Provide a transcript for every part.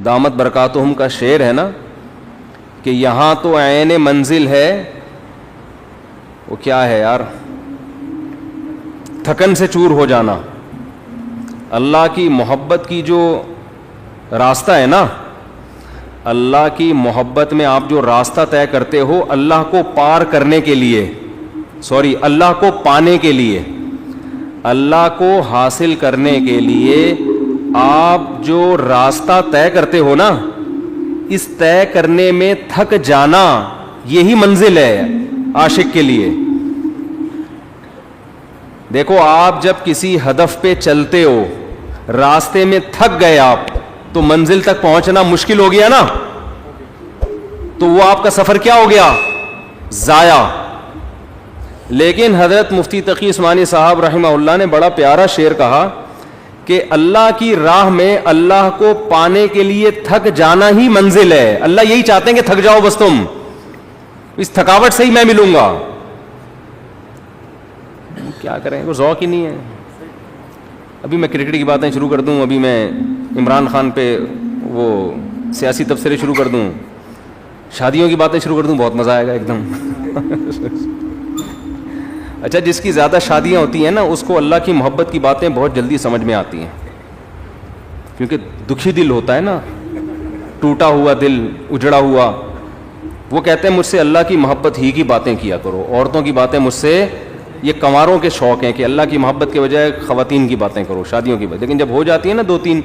دامت برکاتہم کا شعر ہے نا کہ یہاں تو عین منزل ہے، وہ کیا ہے یار، تھکن سے چور ہو جانا. اللہ کی محبت کی جو راستہ ہے نا، اللہ کی محبت میں آپ جو راستہ طے کرتے ہو اللہ کو پار کرنے کے لیے، اللہ کو پانے کے لیے، اللہ کو حاصل کرنے کے لیے آپ جو راستہ طے کرتے ہو نا، اس طے کرنے میں تھک جانا یہی منزل ہے عاشق کے لیے. دیکھو آپ جب کسی ہدف پہ چلتے ہو، راستے میں تھک گئے آپ، تو منزل تک پہنچنا مشکل ہو گیا نا، تو وہ آپ کا سفر کیا ہو گیا؟ ضائع. لیکن حضرت مفتی تقی عثمانی صاحب رحمہ اللہ نے بڑا پیارا شعر کہا کہ اللہ کی راہ میں اللہ کو پانے کے لیے تھک جانا ہی منزل ہے. اللہ یہی چاہتے ہیں کہ تھک جاؤ بس، تم اس تھکاوٹ سے ہی میں ملوں گا. کیا کریں، وہ ذوق ہی نہیں ہے. ابھی میں کرکٹ کی باتیں شروع کر دوں، ابھی میں عمران خان پہ وہ سیاسی تبصرے شروع کر دوں، شادیوں کی باتیں شروع کر دوں، بہت مزہ آئے گا ایک دم. اچھا، جس کی زیادہ شادیاں ہوتی ہیں نا اس کو اللہ کی محبت کی باتیں بہت جلدی سمجھ میں آتی ہیں، کیونکہ دکھی دل ہوتا ہے نا، ٹوٹا ہوا دل، اجڑا ہوا. وہ کہتے ہیں مجھ سے اللہ کی محبت ہی کی باتیں کیا کرو، عورتوں کی باتیں مجھ سے، یہ کنواروں کے شوق ہیں کہ اللہ کی محبت کے بجائے خواتین کی باتیں کرو، شادیوں کی باتیں. لیکن جب ہو جاتی ہیں نا 2-3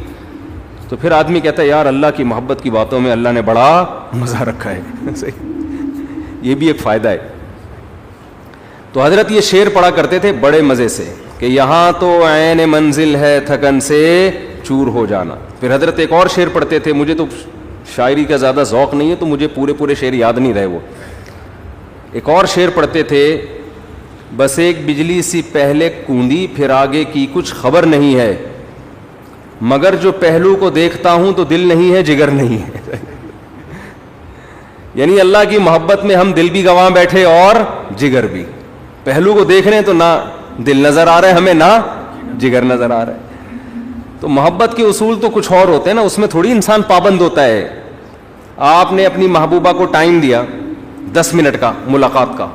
تو پھر آدمی کہتا ہے یار اللہ کی محبت کی باتوں میں اللہ نے بڑا مزہ رکھا ہے. یہ بھی ایک فائدہ ہے. تو حضرت یہ شعر پڑھا کرتے تھے بڑے مزے سے کہ یہاں تو عین منزل ہے تھکن سے چور ہو جانا. پھر حضرت ایک اور شعر پڑھتے تھے، مجھے تو شاعری کا زیادہ ذوق نہیں ہے تو مجھے پورے شعر یاد نہیں رہے. وہ ایک اور شعر پڑھتے تھے، بس ایک بجلی سی پہلے کوندی پھر آگے کی کچھ خبر نہیں ہے، مگر جو پہلو کو دیکھتا ہوں تو دل نہیں ہے جگر نہیں ہے. یعنی اللہ کی محبت میں ہم دل بھی گنوا بیٹھے اور جگر بھی. پہلو کو دیکھ رہے ہیں تو نہ دل نظر آ رہا ہے ہمیں، نہ جگر نظر آ رہا ہے. تو محبت کے اصول تو کچھ اور ہوتے ہیں نا، اس میں تھوڑی انسان پابند ہوتا ہے. آپ نے اپنی محبوبہ کو ٹائم دیا 10 منٹ کا ملاقات کا،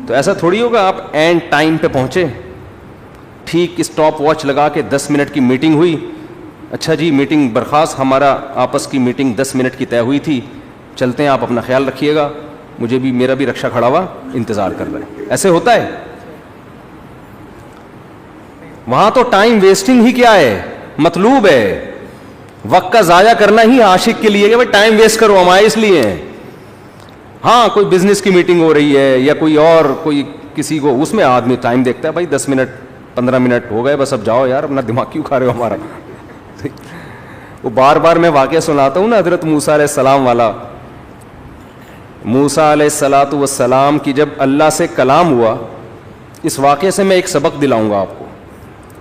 تو ایسا تھوڑی ہوگا آپ اینڈ ٹائم پہ پہنچے، ٹھیک اسٹاپ واچ لگا کے 10 منٹ کی میٹنگ ہوئی، اچھا جی میٹنگ برخاست، ہمارا آپس کی میٹنگ 10 منٹ کی طے ہوئی تھی، چلتے ہیں، آپ اپنا خیال رکھیے گا، مجھے بھی، میرا بھی رکشا کھڑا ہوا انتظار کر رہا ہے. ایسے ہوتا ہے؟ وہاں تو ٹائم ویسٹنگ ہی کیا ہے، مطلوب ہے. وقت کا ضائع کرنا ہی عاشق کے لیے کہ بھائی ٹائم ویسٹ کرو، ہمارے اس لیے ہیں. ہاں کوئی بزنس کی میٹنگ ہو رہی ہے یا کوئی اور کوئی کسی کو، اس میں آدمی ٹائم دیکھتا ہے، بھائی 10 منٹ 15 منٹ ہو گئے بس اب جاؤ یار، اپنا دماغ کیوں کھا رہے ہو ہمارا. وہ بار بار میں واقعہ سناتا ہوں نا حضرت موسیٰ علیہ السلام والا. موسیٰ علیہ الصلاۃ والسلام کی جب اللہ سے کلام ہوا، اس واقعے سے میں ایک سبق دلاؤں گا آپ کو.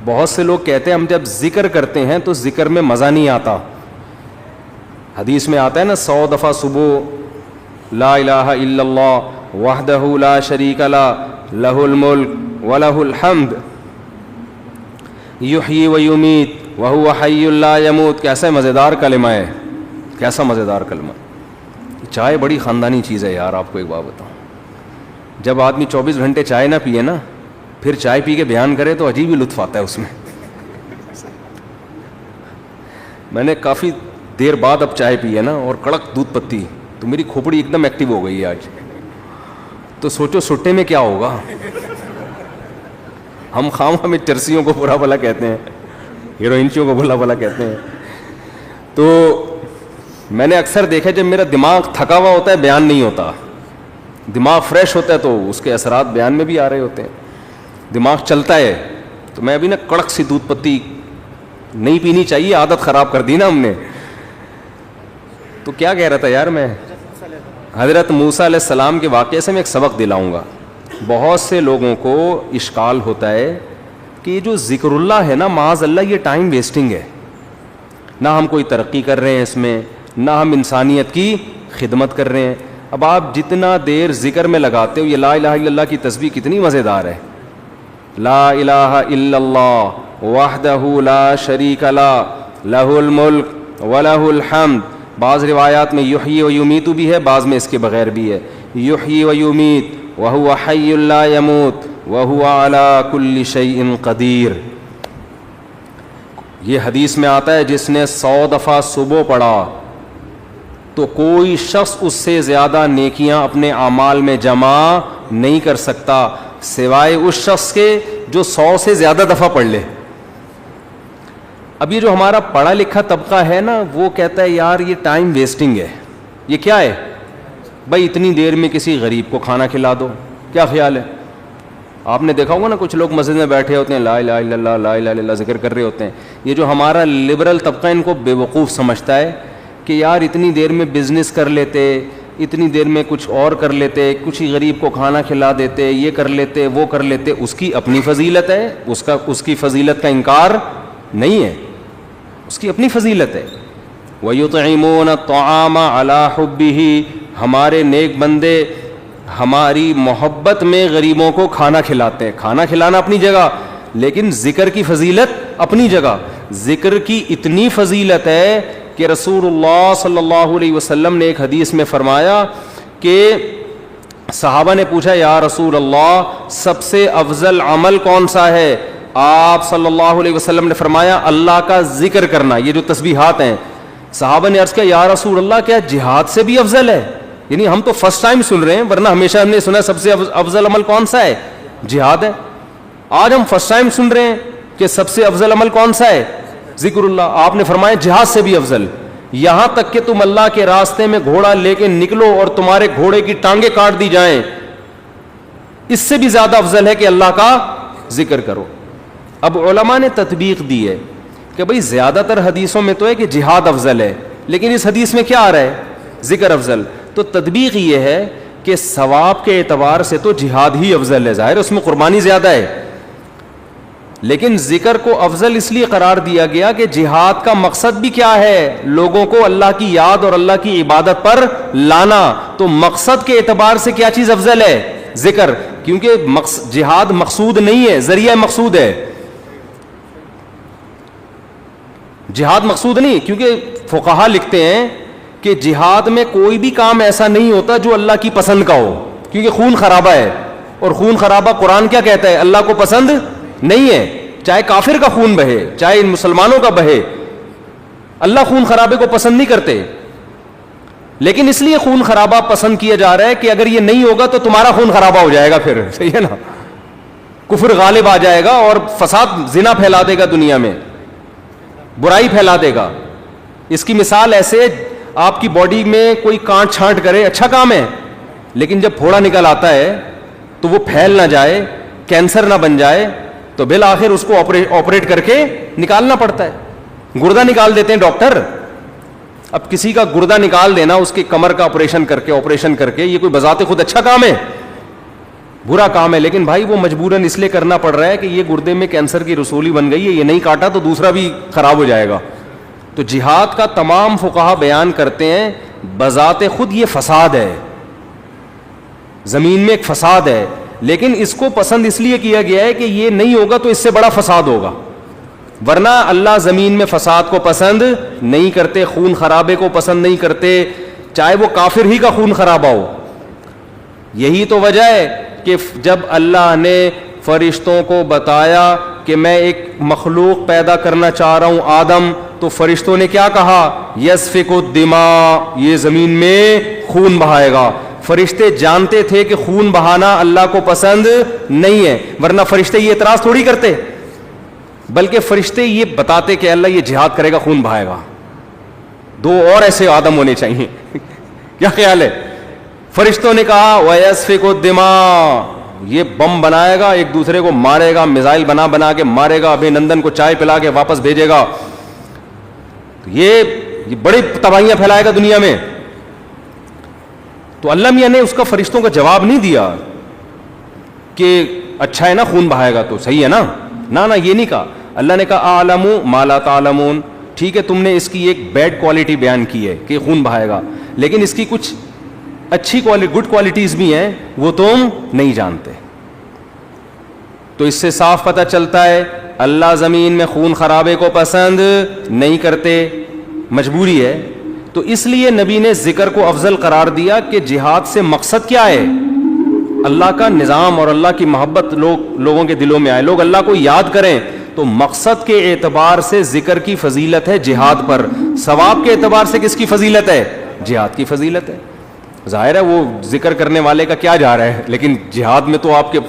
بہت سے لوگ کہتے ہیں ہم جب ذکر کرتے ہیں تو ذکر میں مزہ نہیں آتا. حدیث میں آتا ہے نا 100 دفعہ صبح لا الہ الا اللہ وحدہ لا شریک لہ لہ الملک ولہ الحمد یحیی و یمیت وہو حی لا یموت. کیسا مزیدار کلمہ ہے، کیسا مزیدار کلمہ. چائے بڑی خاندانی چیز ہے یار. آپ کو ایک بات بتاؤں، جب آدمی 24 گھنٹے چائے نہ پیے نا، پھر چائے پی کے بیان کرے تو عجیب ہی لطف آتا ہے اس میں. میں نے کافی دیر بعد اب چائے پی ہے نا، اور کڑک دودھ پتی، تو میری کھوپڑی ایک دم ایکٹیو ہو گئی ہے آج. تو سوچو سٹے میں کیا ہوگا. ہم خام ہمیں چرسیوں کو برا بھلا کہتے ہیں، ہیروئنچیوں کو بھلا بھلا کہتے ہیں. تو میں نے اکثر دیکھا جب میرا دماغ تھکا ہوا ہوتا ہے بیان نہیں ہوتا، دماغ فریش ہوتا ہے تو اس کے اثرات بیان میں بھی آ رہے ہوتے ہیں. دماغ چلتا ہے. تو میں ابھی نا کڑک سی دودھ پتی نہیں پینی چاہیے، عادت خراب کر دی نا ہم نے. تو کیا کہہ رہا تھا یار میں، حضرت موسیٰ علیہ السلام کے واقعے سے میں ایک سبق دلاؤں گا. بہت سے لوگوں کو اشکال ہوتا ہے کہ یہ جو ذکر اللہ ہے نا، معاذ اللہ یہ ٹائم ویسٹنگ ہے. نہ ہم کوئی ترقی کر رہے ہیں اس میں، نہ ہم انسانیت کی خدمت کر رہے ہیں. اب آپ جتنا دیر ذکر میں لگاتے ہو، یہ لا الہ الا اللہ کی تسبیح کتنی مزیدار ہے. لا الہ الا اللہ وحدہ لا شریک لہ لہ الملک وَلَهُ الْحَمْدُ. بعض روایات میں یحیی و یمیت بھی ہے, بعض میں اس کے بغیر بھی ہے. یحیی و یمیت وَهُوَ حَيٌّ لَا يَمُوتُ وَهُوَ عَلَى كُلِّ شَيْءٍ قَدِيرٌ. یہ حدیث میں آتا ہے جس نے 100 دفعہ صبح پڑھا تو کوئی شخص اس سے زیادہ نیکیاں اپنے اعمال میں جمع نہیں کر سکتا سوائے اس شخص کے جو 100 سے زیادہ دفعہ پڑھ لے. اب یہ جو ہمارا پڑھا لکھا طبقہ ہے نا, وہ کہتا ہے یار یہ ٹائم ویسٹنگ ہے. یہ کیا ہے بھائی, اتنی دیر میں کسی غریب کو کھانا کھلا دو. کیا خیال ہے؟ آپ نے دیکھا ہوگا نا, کچھ لوگ مسجد میں بیٹھے ہوتے ہیں, لا الہ الا اللہ لا الہ الا اللہ ذکر کر رہے ہوتے ہیں. یہ جو ہمارا لبرل طبقہ ان کو بے وقوف سمجھتا ہے کہ یار اتنی دیر میں بزنس کر لیتے, اتنی دیر میں کچھ اور کر لیتے, کچھ ہی غریب کو کھانا کھلا دیتے, یہ کر لیتے وہ کر لیتے. اس کی اپنی فضیلت ہے, اس کی فضیلت کا انکار نہیں ہے, اس کی اپنی فضیلت ہے. وَيُطْعِمُونَ الطَّعَامَ عَلَى حُبِّهِ. ہمارے نیک بندے ہماری محبت میں غریبوں کو کھانا کھلاتے ہیں. کھانا کھلانا اپنی جگہ, لیکن ذکر کی فضیلت اپنی جگہ. ذکر کی اتنی فضیلت ہے کہ رسول اللہ صلی اللہ علیہ وسلم نے ایک حدیث میں فرمایا کہ صحابہ نے پوچھا یا رسول اللہ سب سے افضل عمل کون سا ہے؟ آپ صلی اللہ علیہ وسلم نے فرمایا اللہ کا ذکر کرنا, یہ جو تسبیحات ہیں. صحابہ نے عرض کیا یا رسول اللہ کیا جہاد سے بھی افضل ہے؟ یعنی ہم تو فرسٹ ٹائم سن رہے ہیں, ورنہ ہمیشہ ہم نے سنا سب سے افضل عمل کون سا ہے؟ جہاد ہے. آج ہم فرسٹ ٹائم سن رہے ہیں کہ سب سے افضل عمل کون سا ہے؟ ذکر اللہ. آپ نے فرمایا جہاد سے بھی افضل. یہاں تک کہ تم اللہ کے راستے میں گھوڑا لے کے نکلو اور تمہارے گھوڑے کی ٹانگیں کاٹ دی جائیں, اس سے بھی زیادہ افضل ہے کہ اللہ کا ذکر کرو. اب علماء نے تطبیق دی ہے کہ بھئی زیادہ تر حدیثوں میں تو ہے کہ جہاد افضل ہے, لیکن اس حدیث میں کیا آ رہا ہے؟ ذکر افضل. تو تطبیق یہ ہے کہ ثواب کے اعتبار سے تو جہاد ہی افضل ہے, ظاہر اس میں قربانی زیادہ ہے, لیکن ذکر کو افضل اس لیے قرار دیا گیا کہ جہاد کا مقصد بھی کیا ہے؟ لوگوں کو اللہ کی یاد اور اللہ کی عبادت پر لانا. تو مقصد کے اعتبار سے کیا چیز افضل ہے؟ ذکر. کیونکہ جہاد مقصود نہیں ہے, ذریعہ مقصود ہے. جہاد مقصود نہیں, کیونکہ فقہا لکھتے ہیں کہ جہاد میں کوئی بھی کام ایسا نہیں ہوتا جو اللہ کی پسند کا ہو, کیونکہ خون خرابہ ہے, اور خون خرابہ قرآن کیا کہتا ہے؟ اللہ کو پسند نہیں ہے. چاہے کافر کا خون بہے, چاہے ان مسلمانوں کا بہے, اللہ خون خرابے کو پسند نہیں کرتے. لیکن اس لیے خون خرابہ پسند کیا جا رہا ہے کہ اگر یہ نہیں ہوگا تو تمہارا خون خرابہ ہو جائے گا, پھر صحیح ہے نا, کفر غالب آ جائے گا اور فساد زنا پھیلا دے گا, دنیا میں برائی پھیلا دے گا. اس کی مثال ایسے, آپ کی باڈی میں کوئی کانٹ چھانٹ کرے, اچھا کام ہے, لیکن جب پھوڑا نکل آتا ہے تو وہ پھیل نہ جائے, کینسر نہ بن جائے, تو بالآخر اس کو آپریٹ کر کے نکالنا پڑتا ہے. گردہ نکال دیتے ہیں ڈاکٹر. اب کسی کا گردہ نکال دینا, اس کی کمر کا آپریشن کر کے, یہ کوئی بذات خود اچھا کام ہے؟ برا کام ہے. لیکن بھائی وہ مجبوراً اس لیے کرنا پڑ رہا ہے کہ یہ گردے میں کینسر کی رسولی بن گئی ہے, یہ نہیں کاٹا تو دوسرا بھی خراب ہو جائے گا. تو جہاد کا تمام فقہا بیان کرتے ہیں بذات خود یہ فساد ہے, زمین میں ایک فساد ہے, لیکن اس کو پسند اس لیے کیا گیا ہے کہ یہ نہیں ہوگا تو اس سے بڑا فساد ہوگا. ورنہ اللہ زمین میں فساد کو پسند نہیں کرتے, خون خرابے کو پسند نہیں کرتے, چاہے وہ کافر ہی کا خون خرابہ ہو. یہی تو وجہ ہے کہ جب اللہ نے فرشتوں کو بتایا کہ میں ایک مخلوق پیدا کرنا چاہ رہا ہوں آدم, تو فرشتوں نے کیا کہا؟ یسفک الدماء, یہ زمین میں خون بہائے گا. فرشتے جانتے تھے کہ خون بہانا اللہ کو پسند نہیں ہے, ورنہ فرشتے یہ اعتراض تھوڑی کرتے, بلکہ فرشتے یہ بتاتے کہ اللہ یہ جہاد کرے گا, خون بہائے گا. 2 اور ایسے آدم ہونے چاہیے. کیا خیال ہے؟ فرشتوں نے کہا وَيَسْفِكُ الدِّمَاء, یہ بم بنائے گا, ایک دوسرے کو مارے گا, میزائل بنا کے مارے گا, ابھی نندن کو چائے پلا کے واپس بھیجے گا, یہ بڑی تباہیاں پھیلائے گا دنیا میں. تو اللہ میاں نے اس کا فرشتوں کا جواب نہیں دیا کہ اچھا ہے نا خون بہائے گا تو صحیح ہے نا, نہ یہ نہیں کہا. اللہ نے کہا اعلم ما لا تعلمون, ٹھیک ہے تم نے اس کی ایک بیڈ کوالٹی بیان کی ہے کہ خون بہائے گا, لیکن اس کی کچھ اچھی گڈ کوالٹیز بھی ہیں وہ تم نہیں جانتے. تو اس سے صاف پتہ چلتا ہے اللہ زمین میں خون خرابے کو پسند نہیں کرتے. مجبوری ہے. تو اس لیے نبی نے ذکر کو افضل قرار دیا کہ جہاد سے مقصد کیا ہے؟ اللہ کا نظام اور اللہ کی محبت لوگوں کے دلوں میں آئے, لوگ اللہ کو یاد کریں. تو مقصد کے اعتبار سے ذکر کی فضیلت ہے جہاد پر, ثواب کے اعتبار سے کس کی فضیلت ہے؟ جہاد کی فضیلت ہے. ظاہر ہے وہ ذکر کرنے والے کا کیا جا رہا ہے, لیکن جہاد میں تو آپ کے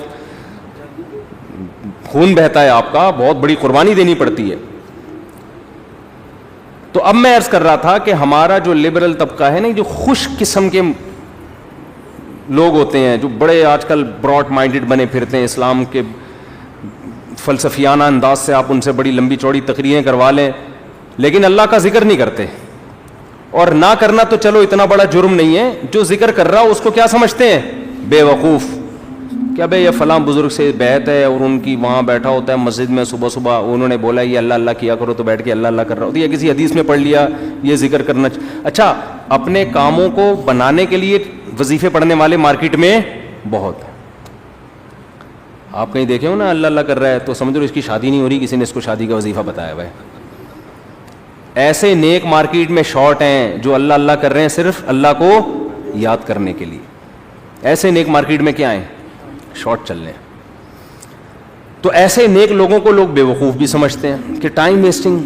خون بہتا ہے, آپ کا بہت بڑی قربانی دینی پڑتی ہے. تو اب میں عرض کر رہا تھا کہ ہمارا جو لبرل طبقہ ہے نا, جو خوش قسم کے لوگ ہوتے ہیں, جو بڑے آج کل براڈ مائنڈڈ بنے پھرتے ہیں, اسلام کے فلسفیانہ انداز سے آپ ان سے بڑی لمبی چوڑی تقریریں کروا لیں, لیکن اللہ کا ذکر نہیں کرتے. اور نہ کرنا تو چلو اتنا بڑا جرم نہیں ہے, جو ذکر کر رہا اس کو کیا سمجھتے ہیں؟ بے وقوف. کیا بھائی یہ فلاں بزرگ سے بیعت ہے اور ان کی وہاں بیٹھا ہوتا ہے مسجد میں, صبح صبح انہوں نے بولا یہ اللہ اللہ کیا کرو تو بیٹھ کے اللہ اللہ کر رہا ہوتا ہے, یا کسی حدیث میں پڑھ لیا یہ ذکر کرنا. اچھا, اپنے کاموں کو بنانے کے لیے وظیفے پڑھنے والے مارکیٹ میں بہت ہیں. آپ کہیں دیکھے ہو نا اللہ اللہ کر رہا ہے تو سمجھ لو اس کی شادی نہیں ہو رہی, کسی نے اس کو شادی کا وظیفہ بتایا ہوا ہے. ایسے نیک مارکیٹ میں شارٹ ہیں جو اللہ اللہ کر رہے ہیں صرف اللہ کو یاد کرنے کے لیے. ایسے نیک مارکیٹ میں کیا ہیں؟ شارٹ چل رہے ہیں. تو ایسے نیک لوگوں کو لوگ بے وقوف بھی سمجھتے ہیں کہ ٹائم ویسٹنگ,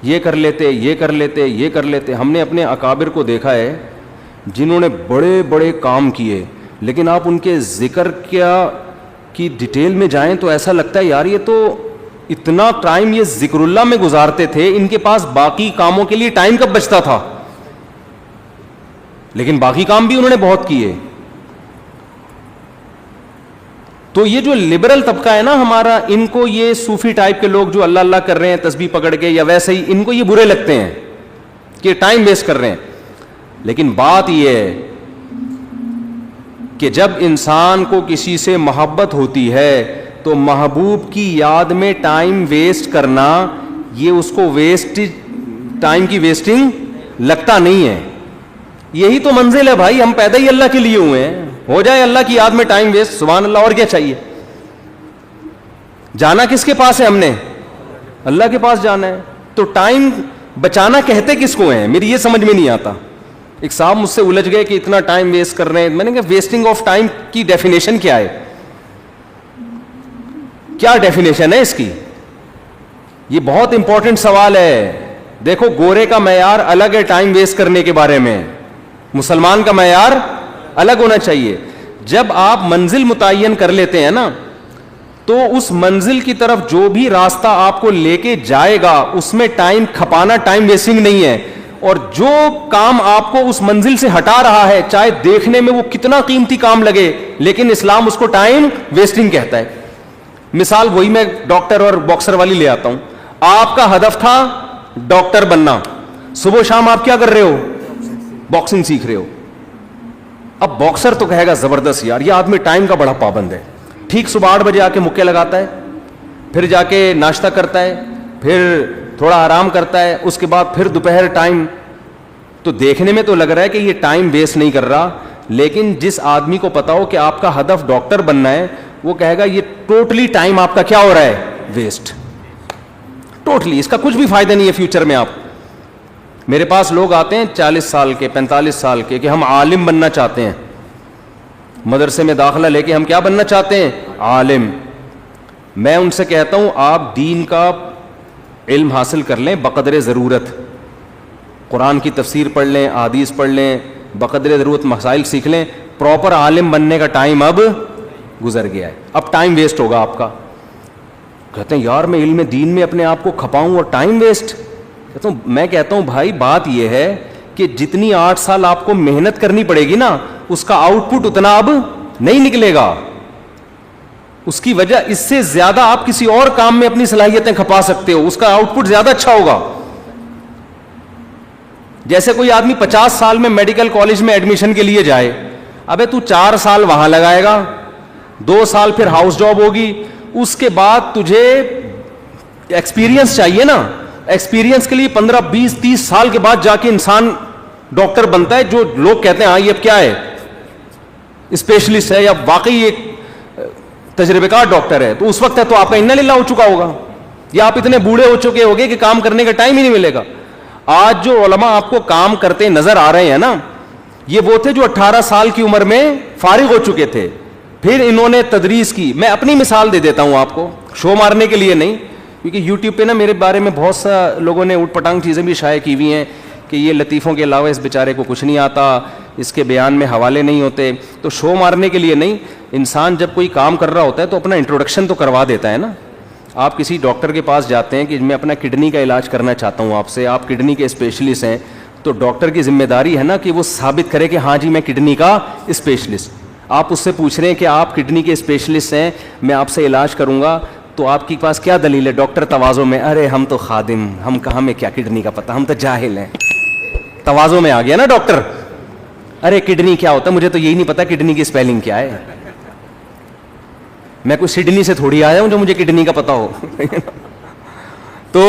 یہ کر لیتے یہ کر لیتے یہ کر لیتے. ہم نے اپنے اکابر کو دیکھا ہے جنہوں نے بڑے بڑے کام کیے, لیکن آپ ان کے ذکر کی ڈیٹیل میں جائیں تو ایسا لگتا ہے یار یہ تو اتنا ٹائم یہ ذکر اللہ میں گزارتے تھے, ان کے پاس باقی کاموں کے لیے ٹائم کب بچتا تھا؟ لیکن باقی کام بھی انہوں نے بہت کیے. تو یہ جو لبرل طبقہ ہے نا ہمارا, ان کو یہ صوفی ٹائپ کے لوگ جو اللہ اللہ کر رہے ہیں تسبیح پکڑ کے یا ویسے ہی, ان کو یہ برے لگتے ہیں کہ ٹائم ویسٹ کر رہے ہیں. لیکن بات یہ ہے کہ جب انسان کو کسی سے محبت ہوتی ہے تو محبوب کی یاد میں ٹائم ویسٹ کرنا یہ اس کو ٹائم کی ویسٹنگ لگتا نہیں ہے. یہی تو منزل ہے بھائی, ہم پیدا ہی اللہ کے لیے ہوئے ہیں. ہو جائے اللہ کی یاد میں ٹائم ویسٹ, سبحان اللہ, اور کیا چاہیے؟ جانا کس کے پاس ہے؟ ہم نے اللہ کے پاس جانا ہے. تو ٹائم بچانا کہتے کس کو ہیں؟ میری یہ سمجھ میں نہیں آتا. ایک صاحب مجھ سے الجھ گئے کہ اتنا ٹائم ویسٹ کر رہے ہیں. میں نے کہا ویسٹنگ آف ٹائم کی ڈیفینیشن کیا ہے؟ کیا ڈیفینیشن ہے اس کی؟ یہ بہت امپورٹنٹ سوال ہے. دیکھو گورے کا معیار الگ ہے ٹائم ویسٹ کرنے کے بارے میں, مسلمان کا معیار الگ ہونا چاہیے. جب آپ منزل متعین کر لیتے ہیں نا تو اس منزل کی طرف جو بھی راستہ آپ کو لے کے جائے گا اس میں ٹائم کھپانا ٹائم ویسٹنگ نہیں ہے. اور جو کام آپ کو اس منزل سے ہٹا رہا ہے, چاہے دیکھنے میں وہ کتنا قیمتی کام لگے, لیکن اسلام اس کو ٹائم ویسٹنگ کہتا ہے. مثال وہی میں ڈاکٹر اور باکسر والی لے آتا ہوں. آپ کا ہدف تھا ڈاکٹر بننا, صبح شام آپ کیا کر رہے ہو؟ باکسنگ سیکھ رہے ہو. اب باکسر تو کہے گا زبردست یار یہ آدمی ٹائم کا بڑا پابند ہے. ٹھیک صبح 8 بجے آ کے مکے لگاتا ہے, پھر جا کے ناشتہ کرتا ہے, پھر تھوڑا آرام کرتا ہے, اس کے بعد پھر دوپہر ٹائم. تو دیکھنے میں تو لگ رہا ہے کہ یہ ٹائم ویسٹ نہیں کر رہا, لیکن جس آدمی کو پتا ہو کہ آپ کا ہدف ڈاکٹر بننا ہے وہ کہے گا یہ ٹوٹلی ٹائم آپ کا کیا ہو رہا ہے؟ ویسٹ. ٹوٹلی, اس کا کچھ بھی فائدہ نہیں ہے فیوچر میں. آپ میرے پاس لوگ آتے ہیں 40 سال کے 45 سال کے کہ ہم عالم بننا چاہتے ہیں, مدرسے میں داخلہ لے کے ہم کیا بننا چاہتے ہیں؟ عالم. میں ان سے کہتا ہوں آپ دین کا علم حاصل کر لیں بقدر ضرورت, قرآن کی تفسیر پڑھ لیں, احادیث پڑھ لیں, بقدر ضرورت مسائل سیکھ لیں. پراپر عالم بننے کا ٹائم اب گزر گیا ہے, اب ٹائم ویسٹ ہوگا آپ کا. کہتے ہیں یار میں علم دین میں اپنے آپ کو کھپاؤں اور ٹائم ویسٹ. میں کہتا ہوں بھائی بات یہ ہے کہ جتنی 8 سال آپ کو محنت کرنی پڑے گی نا اس کا آؤٹ پٹ اتنا اب نہیں نکلے گا. اس کی وجہ اس سے زیادہ آپ کسی اور کام میں اپنی صلاحیتیں کھپا سکتے ہو, اس کا آؤٹ پٹ زیادہ اچھا ہوگا. جیسے کوئی آدمی 50 سال میں میڈیکل کالج میں ایڈمیشن کے لیے جائے, ابے تو 4 سال وہاں لگائے گا, 2 سال پھر ہاؤس جاب ہوگی, اس کے بعد تجھے ایکسپیرینس چاہیے نا. ایکسپیرینس کے لیے 15 20 30 سال کے بعد جا کے انسان ڈاکٹر بنتا ہے, جو لوگ کہتے ہیں ہاں یہ اب کیا ہے اسپیشلسٹ ہے یا واقعی ایک تجربے کار ڈاکٹر ہے. تو اس وقت ہے تو آپ کا انا للہ ہو چکا ہوگا, یا آپ اتنے بوڑھے ہو چکے ہوگے کہ کام کرنے کا ٹائم ہی نہیں ملے گا. آج جو علماء آپ کو کام کرتے نظر آ رہے ہیں نا, یہ وہ تھے جو 18 سال کی عمر میں فارغ ہو چکے تھے, پھر انہوں نے تدریس کی. میں اپنی مثال دے دیتا ہوں آپ کو, شو مارنے کے لیے نہیں, کیونکہ یوٹیوب پہ نا میرے بارے میں بہت سا لوگوں نے اوٹ پٹانگ چیزیں بھی شائع کی ہوئی ہیں کہ یہ لطیفوں کے علاوہ اس بیچارے کو کچھ نہیں آتا, اس کے بیان میں حوالے نہیں ہوتے. تو شو مارنے کے لیے نہیں, انسان جب کوئی کام کر رہا ہوتا ہے تو اپنا انٹروڈکشن تو کروا دیتا ہے نا. آپ کسی ڈاکٹر کے پاس جاتے ہیں کہ میں اپنا کڈنی کا علاج کرنا چاہتا ہوں آپ سے, آپ کڈنی کے اسپیشلسٹ ہیں, تو ڈاکٹر کی ذمہ داری ہے نا کہ وہ ثابت کرے کہ ہاں جی میں کڈنی کا اسپیشلسٹ. آپ اس سے پوچھ رہے ہیں کہ آپ کڈنی کے اسپیشلسٹ ہیں, میں آپ سے علاج کروں گا, تو آپ کے پاس کیا دلیل ہے؟ ڈاکٹر تواضع میں, ارے ہم تو خادم, ہم کہاں میں کیا کڈنی کا پتہ, ہم تو جاہل ہیں. تواضع میں آ گیا نا ڈاکٹر, ارے کڈنی کیا ہوتا ہے, مجھے تو یہی نہیں پتا کڈنی کی اسپیلنگ کیا ہے. میں کوئی سڈنی سے تھوڑی آیا ہوں جو مجھے کڈنی کا پتا ہو. تو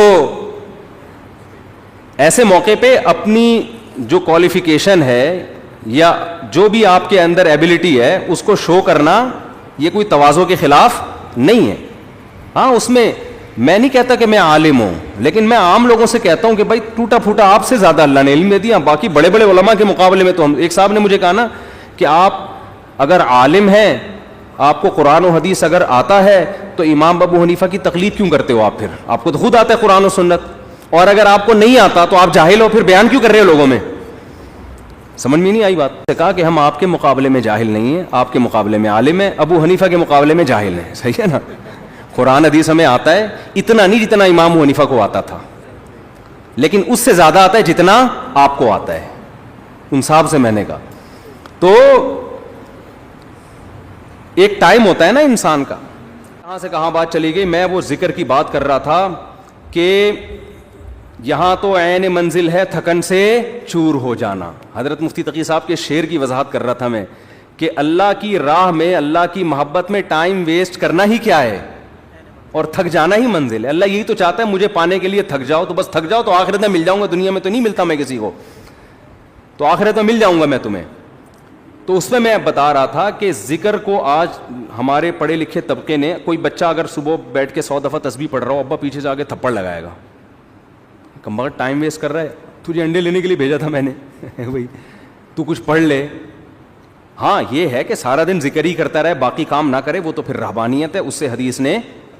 ایسے موقع پہ اپنی جو کوالیفیکیشن ہے یا جو بھی آپ کے اندر ایبلٹی ہے اس کو شو کرنا, یہ کوئی تواضع کے خلاف نہیں ہے. ہاں اس میں میں نہیں کہتا کہ میں عالم ہوں, لیکن میں عام لوگوں سے کہتا ہوں کہ بھائی ٹوٹا پھوٹا آپ سے زیادہ اللہ نے علم دے دیا. باقی بڑے بڑے علماء کے مقابلے میں تو ہم, ایک صاحب نے مجھے کہا نا کہ آپ اگر عالم ہیں, آپ کو قرآن و حدیث اگر آتا ہے تو امام ابو حنیفہ کی تقلید کیوں کرتے ہو آپ؟ پھر آپ کو تو خود آتا ہے قرآن و سنت, اور اگر آپ کو نہیں آتا تو آپ جاہل ہو, پھر بیان کیوں کر رہے ہو لوگوں میں؟ سمجھ میں نہیں آئی بات؟ کہا کہ ہم آپ کے مقابلے میں جاہل نہیں ہیں, آپ کے مقابلے میں عالم ہیں, ابو حنیفہ کے مقابلے میں جاہل ہیں. صحیح ہے نا؟ قرآن حدیث ہمیں آتا ہے, اتنا نہیں جتنا امام ابو حنیفہ کو آتا تھا, لیکن اس سے زیادہ آتا ہے جتنا آپ کو آتا ہے. ان صاحب سے میں نے کہا تو ایک ٹائم ہوتا ہے نا انسان کا. کہاں سے کہاں بات چلی گئی, میں وہ ذکر کی بات کر رہا تھا کہ یہاں تو عین منزل ہے تھکن سے چور ہو جانا. حضرت مفتی تقی صاحب کے شعر کی وضاحت کر رہا تھا میں کہ اللہ کی راہ میں, اللہ کی محبت میں ٹائم ویسٹ کرنا ہی کیا ہے, اور تھک جانا ہی منزل ہے. اللہ یہی تو چاہتا ہے مجھے پانے کے لیے تھک جاؤ, تو بس تھک جاؤ تو آخرت میں مل جاؤں گا, دنیا میں تو نہیں ملتا میں کسی کو, تو آخرت میں مل جاؤں گا میں تمہیں. تو اس میں بتا رہا تھا کہ ذکر کو آج ہمارے پڑھے لکھے طبقے نے, کوئی بچہ اگر صبح بیٹھ کے 100 دفعہ تسبیح پڑھ رہا ہو, ابا پیچھے سے آگے تھپڑ لگائے گا, کم ٹائم ویسٹ کر رہا ہے, تجھے انڈے لینے کے لیے بھیجا تھا میں نے, بھائی تو کچھ پڑھ لے. ہاں یہ ہے کہ سارا دن ذکر ہی کرتا رہے, باقی کام نہ کرے, وہ تو پھر رہبانیت ہے, اس سے حدیث نے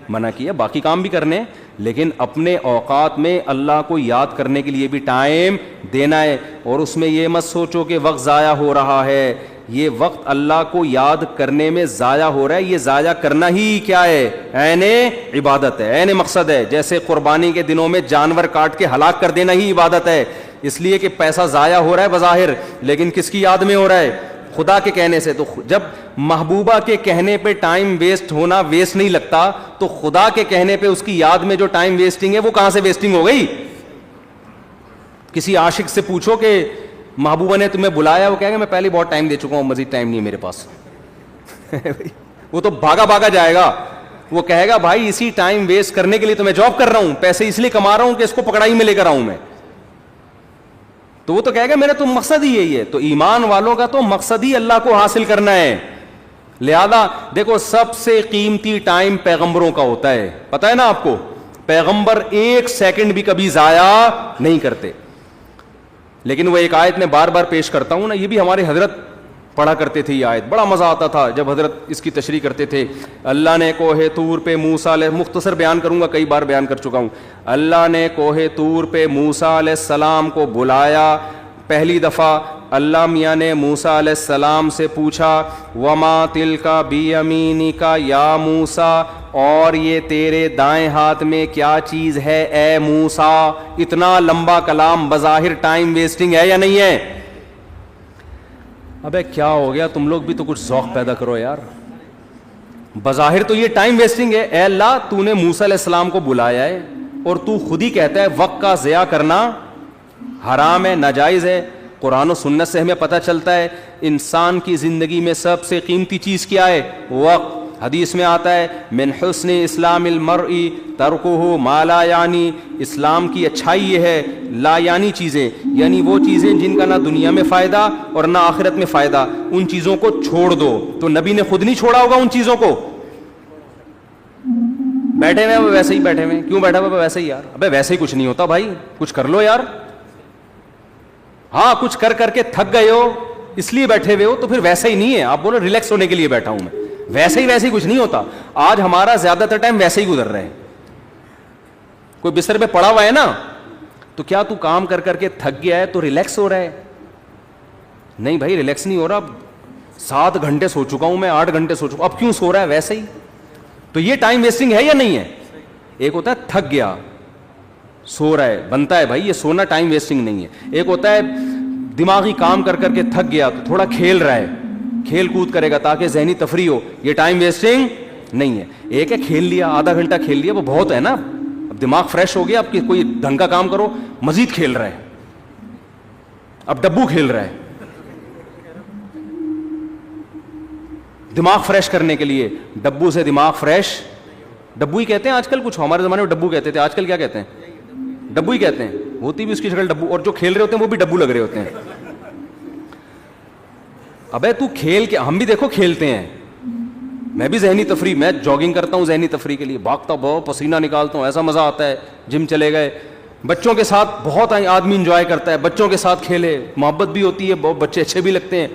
منع کیا. باقی کام بھی کرنے, لیکن اپنے اوقات میں اللہ کو یاد کرنے کے لیے بھی ٹائم دینا ہے. اور اس میں یہ مت سوچو کہ وقت ضائع ہو رہا ہے, یہ وقت اللہ کو یاد کرنے میں ضائع ہو رہا ہے. یہ ضائع کرنا ہی کیا ہے؟ عین عبادت ہے, عین مقصد ہے. جیسے قربانی کے دنوں میں جانور کاٹ کے ہلاک کر دینا ہی عبادت ہے, اس لیے کہ پیسہ ضائع ہو رہا ہے بظاہر, لیکن کس کی یاد میں ہو رہا ہے؟ خدا کے کہنے سے. تو جب محبوبہ کے کہنے پہ ٹائم ویسٹ ہونا ویسٹ نہیں لگتا, تو خدا کے کہنے پہ اس کی یاد میں جو ٹائم ویسٹنگ ہے وہ کہاں سے ویسٹنگ ہو گئی؟ کسی عاشق سے پوچھو کہ محبوبہ نے تمہیں بلایا, وہ کہے گا میں پہلے بہت ٹائم دے چکا ہوں, مزید ٹائم نہیں ہے میرے پاس. وہ تو بھاگا بھاگا جائے گا, وہ کہے گا بھائی اسی ٹائم ویسٹ کرنے کے لیے تو میں جاب کر رہا ہوں, پیسے اس لیے کما رہا ہوں کہ اس کو پکڑائی میں لے کر آؤں میں. تو وہ تو کہے گا میرا تو مقصد ہی یہی ہے. تو ایمان والوں کا تو مقصد ہی اللہ کو حاصل کرنا ہے. لہذا دیکھو سب سے قیمتی ٹائم پیغمبروں کا ہوتا ہے, پتہ ہے نا آپ کو, پیغمبر ایک سیکنڈ بھی کبھی ضائع نہیں کرتے. لیکن وہ ایک آیت میں بار بار پیش کرتا ہوں نا, یہ بھی ہمارے حضرت پڑھا کرتے تھے, یہ آیت بڑا مزہ آتا تھا جب حضرت اس کی تشریح کرتے تھے. اللہ نے کوہ طور پہ موسیٰ علیہ, مختصر بیان کروں گا, کئی بار بیان کر چکا ہوں. اللہ نے کوہ طور پہ موسیٰ علیہ السلام کو بلایا پہلی دفعہ. اللہ میاں نے موسیٰ علیہ السلام سے پوچھا وما تلک بیمینک یا موسیٰ, اور یہ تیرے دائیں ہاتھ میں کیا چیز ہے اے موسیٰ. اتنا لمبا کلام بظاہر ٹائم ویسٹنگ ہے یا نہیں ہے؟ ابے کیا ہو گیا, تم لوگ بھی تو کچھ ذوق پیدا کرو یار. بظاہر تو یہ ٹائم ویسٹنگ ہے. اے اللہ تو نے موسیٰ علیہ السلام کو بلایا ہے اور تو خود ہی کہتا ہے وقت کا ضیاع کرنا حرام ہے, ناجائز ہے. قرآن و سنت سے ہمیں پتہ چلتا ہے انسان کی زندگی میں سب سے قیمتی چیز کیا ہے؟ وقت. حدیث میں آتا ہے من حسن اسلام المرء ترکہ ما لا یعنی, اسلام کی اچھائی یہ ہے لا یعنی چیزیں, یعنی وہ چیزیں جن کا نہ دنیا میں فائدہ اور نہ آخرت میں فائدہ, ان چیزوں کو چھوڑ دو. تو نبی نے خود نہیں چھوڑا ہوگا ان چیزوں کو. بیٹھے ہوئے ویسے ہی بیٹھے ہوئے, کیوں بیٹھا ہوا ویسے ہی یار, ابے ویسے ہی کچھ نہیں ہوتا بھائی, کچھ کر لو یار. ہاں کچھ کر کر کے تھک گئے ہو اس لیے بیٹھے ہوئے ہو تو پھر ویسا ہی نہیں ہے. آپ بولو ریلیکس ہونے کے لیے بیٹھا ہوں میں, ویسے ہی کچھ نہیں ہوتا. آج ہمارا زیادہ تر ٹائم ویسے ہی گزر رہا ہے. کوئی بستر پہ پڑا ہوا ہے نا, تو کیا تو کام کر کر کے تھک گیا ہے تو ریلیکس ہو رہا ہے؟ نہیں بھائی, ریلیکس نہیں ہو رہا. 7 گھنٹے سو چکا ہوں میں, 8 گھنٹے سو چکا, اب کیوں سو رہا ہے ویسے ہی. تو یہ ٹائم ویسٹنگ ہے یا نہیں ہے؟ ایک ہوتا ہے تھک گیا سو رہا ہے, بنتا ہے بھائی, یہ سونا ٹائم ویسٹنگ نہیں ہے. ایک ہوتا ہے دماغی کام کر کر کے تھک گیا تو تھوڑا کھیل رہا ہے, کھیل کود کرے گا تاکہ ذہنی تفریح ہو, یہ ٹائم ویسٹنگ نہیں ہے. ایک ہے کھیل لیا, آدھا گھنٹہ کھیل لیا, وہ بہت ہے نا, اب دماغ فریش ہو گیا, اب کوئی ڈھنگ کا کام کرو, مزید کھیل رہا ہے, اب ڈبو کھیل رہا ہے دماغ فریش کرنے کے لیے. ڈبو سے دماغ فریش, ڈبو ہی کہتے ہیں آج کل, کچھ ہمارے زمانے میں ڈبو کہتے تھے, آج کل کیا کہتے ہیں؟ ڈبو ہی کہتے ہیں. ہوتی بھی اس کی شکل ڈبو, اور جو کھیل رہے ہوتے ہیں وہ بھی ڈبو لگ رہے ہوتے ہیں. ابے تو کھیل کے, ہم بھی دیکھو کھیلتے ہیں, میں بھی ذہنی تفریح, میں جاگنگ کرتا ہوں ذہنی تفریح کے لیے, بھاگتا بہت, پسینہ نکالتا ہوں, ایسا مزہ آتا ہے. جم چلے گئے, بچوں کے ساتھ بہت آدمی انجوائے کرتا ہے, بچوں کے ساتھ کھیلے, محبت بھی ہوتی ہے, بہت بچے اچھے بھی لگتے ہیں.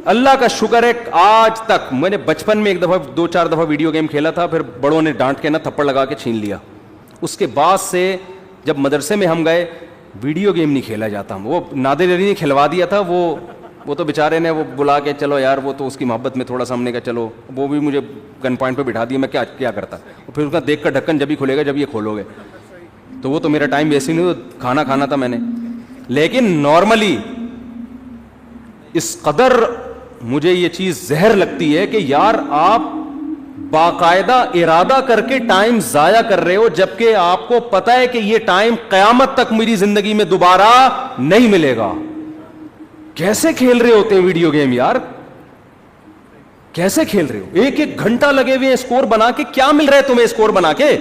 اللہ کا شکر ہے آج تک, میں نے بچپن میں 2-4 دفعہ ویڈیو گیم کھیلا تھا, پھر بڑوں نے ڈانٹ کے نا تھپڑ لگا کے چھین لیا. اس کے بعد سے جب مدرسے میں ہم گئے, ویڈیو گیم نہیں کھیلا جاتا. وہ نادر علی نے کھلوا دیا تھا, وہ تو بیچارے نے وہ بلا کے, چلو یار وہ تو اس کی محبت میں تھوڑا سا ہم نے کہا چلو, وہ بھی مجھے گن پوائنٹ پہ بٹھا دیا, میں کیا کرتا. پھر اس کا دیکھ کر ڈھکن جب ہی کھلے گا جب یہ کھولو گے, تو وہ تو میرا ٹائم ویسٹ نہیں, کھانا کھانا تھا میں نے. لیکن نارملی اس قدر مجھے یہ چیز زہر لگتی ہے کہ یار آپ باقاعدہ ارادہ کر کے ٹائم ضائع کر رہے ہو, جبکہ آپ کو پتا ہے کہ یہ ٹائم قیامت تک میری زندگی میں دوبارہ نہیں ملے گا. کیسے کھیل رہے ہوتے ہیں ویڈیو گیم یار, کیسے کھیل رہے ہو, 1 گھنٹہ لگے ہوئے اسکور بنا کے. کیا مل رہا ہے تمہیں اسکور بنا کے؟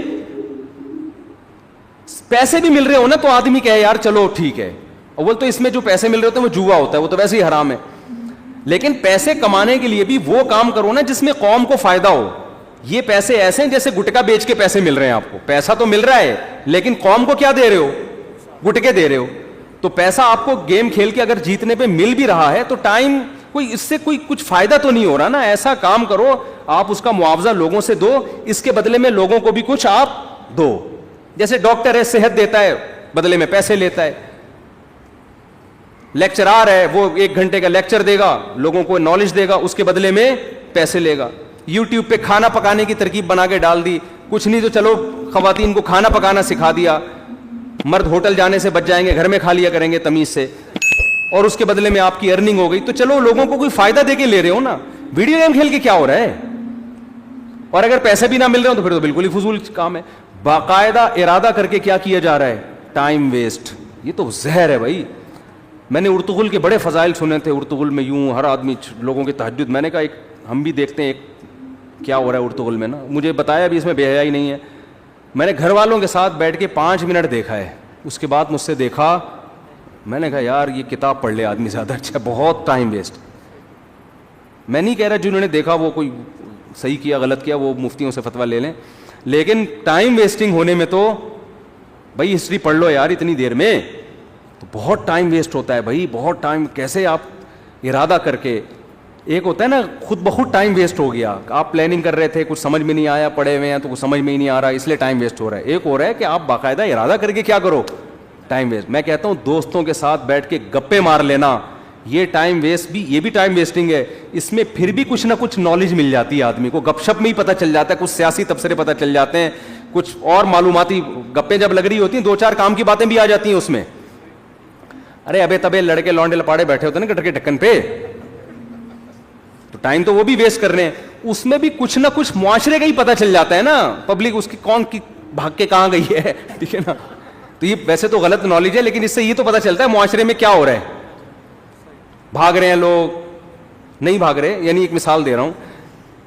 پیسے بھی مل رہے ہو نا تو آدمی کہے یار چلو ٹھیک ہے. اول تو اس میں جو پیسے مل رہے ہوتے ہیں وہ جوا ہوتا ہے, وہ تو ویسے ہی حرام ہے. لیکن پیسے کمانے کے لیے بھی وہ کام کرو نا جس میں قوم کو فائدہ ہو. یہ پیسے ایسے ہیں جیسے گٹکا بیچ کے پیسے مل رہے ہیں آپ کو. پیسہ تو مل رہا ہے لیکن قوم کو کیا دے رہے ہو؟ گٹکے دے رہے ہو. تو پیسہ آپ کو گیم کھیل کے اگر جیتنے پہ مل بھی رہا ہے تو ٹائم کوئی اس سے کوئی کچھ فائدہ تو نہیں ہو رہا نا. ایسا کام کرو آپ اس کا معاوضہ لوگوں سے دو, اس کے بدلے میں لوگوں کو بھی کچھ آپ دو. جیسے ڈاکٹر ہے, صحت دیتا ہے, بدلے میں پیسے لیتا ہے. لیکچرار ہے, وہ 1 گھنٹے کا لیکچر دے گا, لوگوں کو نالج دے گا, اس کے بدلے میں پیسے لے گا. یوٹیوب پہ کھانا پکانے کی ترکیب بنا کے ڈال دی, کچھ نہیں تو چلو خواتین کو کھانا پکانا سکھا دیا, مرد ہوٹل جانے سے بچ جائیں گے, گھر میں کھا لیا کریں گے تمیز سے, اور اس کے بدلے میں آپ کی ارننگ ہو گئی. تو چلو لوگوں کو کوئی فائدہ دے کے لے رہے ہو نا. ویڈیو گیم کھیل کے کیا ہو رہا ہے؟ اور اگر پیسے بھی نہ مل رہے ہو تو پھر تو بالکل ہی فضول کام ہے. باقاعدہ ارادہ کر کے کیا کیا جا رہا ہے؟ Time waste. یہ تو زہر ہے بھائی. میں نے ارطغرل کے بڑے فضائل سنے تھے. ارطغرل میں یوں ہر آدمی, لوگوں کے تہجد, میں نے کہا ایک ہم بھی دیکھتے ہیں ایک کیا ہو رہا ہے ارطغرل میں نا. مجھے بتایا بھی اس میں بے حیائی نہیں ہے. میں نے گھر والوں کے ساتھ بیٹھ کے 5 منٹ دیکھا ہے. اس کے بعد مجھ سے دیکھا, میں نے کہا یار یہ کتاب پڑھ لے آدمی زیادہ اچھا, بہت ٹائم ویسٹ. میں نہیں کہہ رہا جنہوں نے دیکھا وہ کوئی صحیح کیا غلط کیا, وہ مفتیوں سے فتویٰ لے لیں, لیکن ٹائم ویسٹنگ ہونے میں تو بھائی ہسٹری پڑھ لو یار اتنی دیر میں. تو بہت ٹائم ویسٹ ہوتا ہے بھائی, بہت ٹائم. کیسے آپ ارادہ کر کے, ایک ہوتا ہے نا خود بخود ٹائم ویسٹ ہو گیا, آپ پلاننگ کر رہے تھے, کچھ سمجھ میں نہیں آیا, پڑھے ہوئے ہیں تو کچھ سمجھ میں ہی نہیں آ رہا, اس لیے ٹائم ویسٹ ہو رہا ہے. ایک ہو رہا ہے کہ آپ باقاعدہ ارادہ کر کے کیا کرو, ٹائم ویسٹ. میں کہتا ہوں دوستوں کے ساتھ بیٹھ کے گپے مار لینا, یہ ٹائم ویسٹ بھی, یہ بھی ٹائم ویسٹنگ ہے. اس میں پھر بھی کچھ نہ کچھ نالج مل جاتی ہے آدمی کو, گپ شپ میں ہی پتہ چل جاتا ہے, کچھ سیاسی تبصرے پتہ چل جاتے ہیں, کچھ اور معلوماتی گپیں جب لگ رہی ہوتی ہیں 2-4 کام کی باتیں بھی آ جاتی ہیں اس میں. ارے ابے تبے لڑکے لونڈے لپاڑے بیٹھے ہوتے ہیں نا گٹر کے ڈھکن پہ, تو ٹائم تو وہ بھی ویسٹ کر رہے ہیں. اس میں بھی کچھ نہ کچھ معاشرے کا ہی پتہ چل جاتا ہے نا, پبلک اس کی کون کی بھاگ کے کہاں گئی ہے, ٹھیک ہے نا. تو یہ ویسے تو غلط نالج ہے, لیکن اس سے یہ تو پتہ چلتا ہے معاشرے میں کیا ہو رہا ہے. بھاگ رہے ہیں لوگ, نہیں بھاگ رہے, یعنی ایک مثال دے رہا ہوں.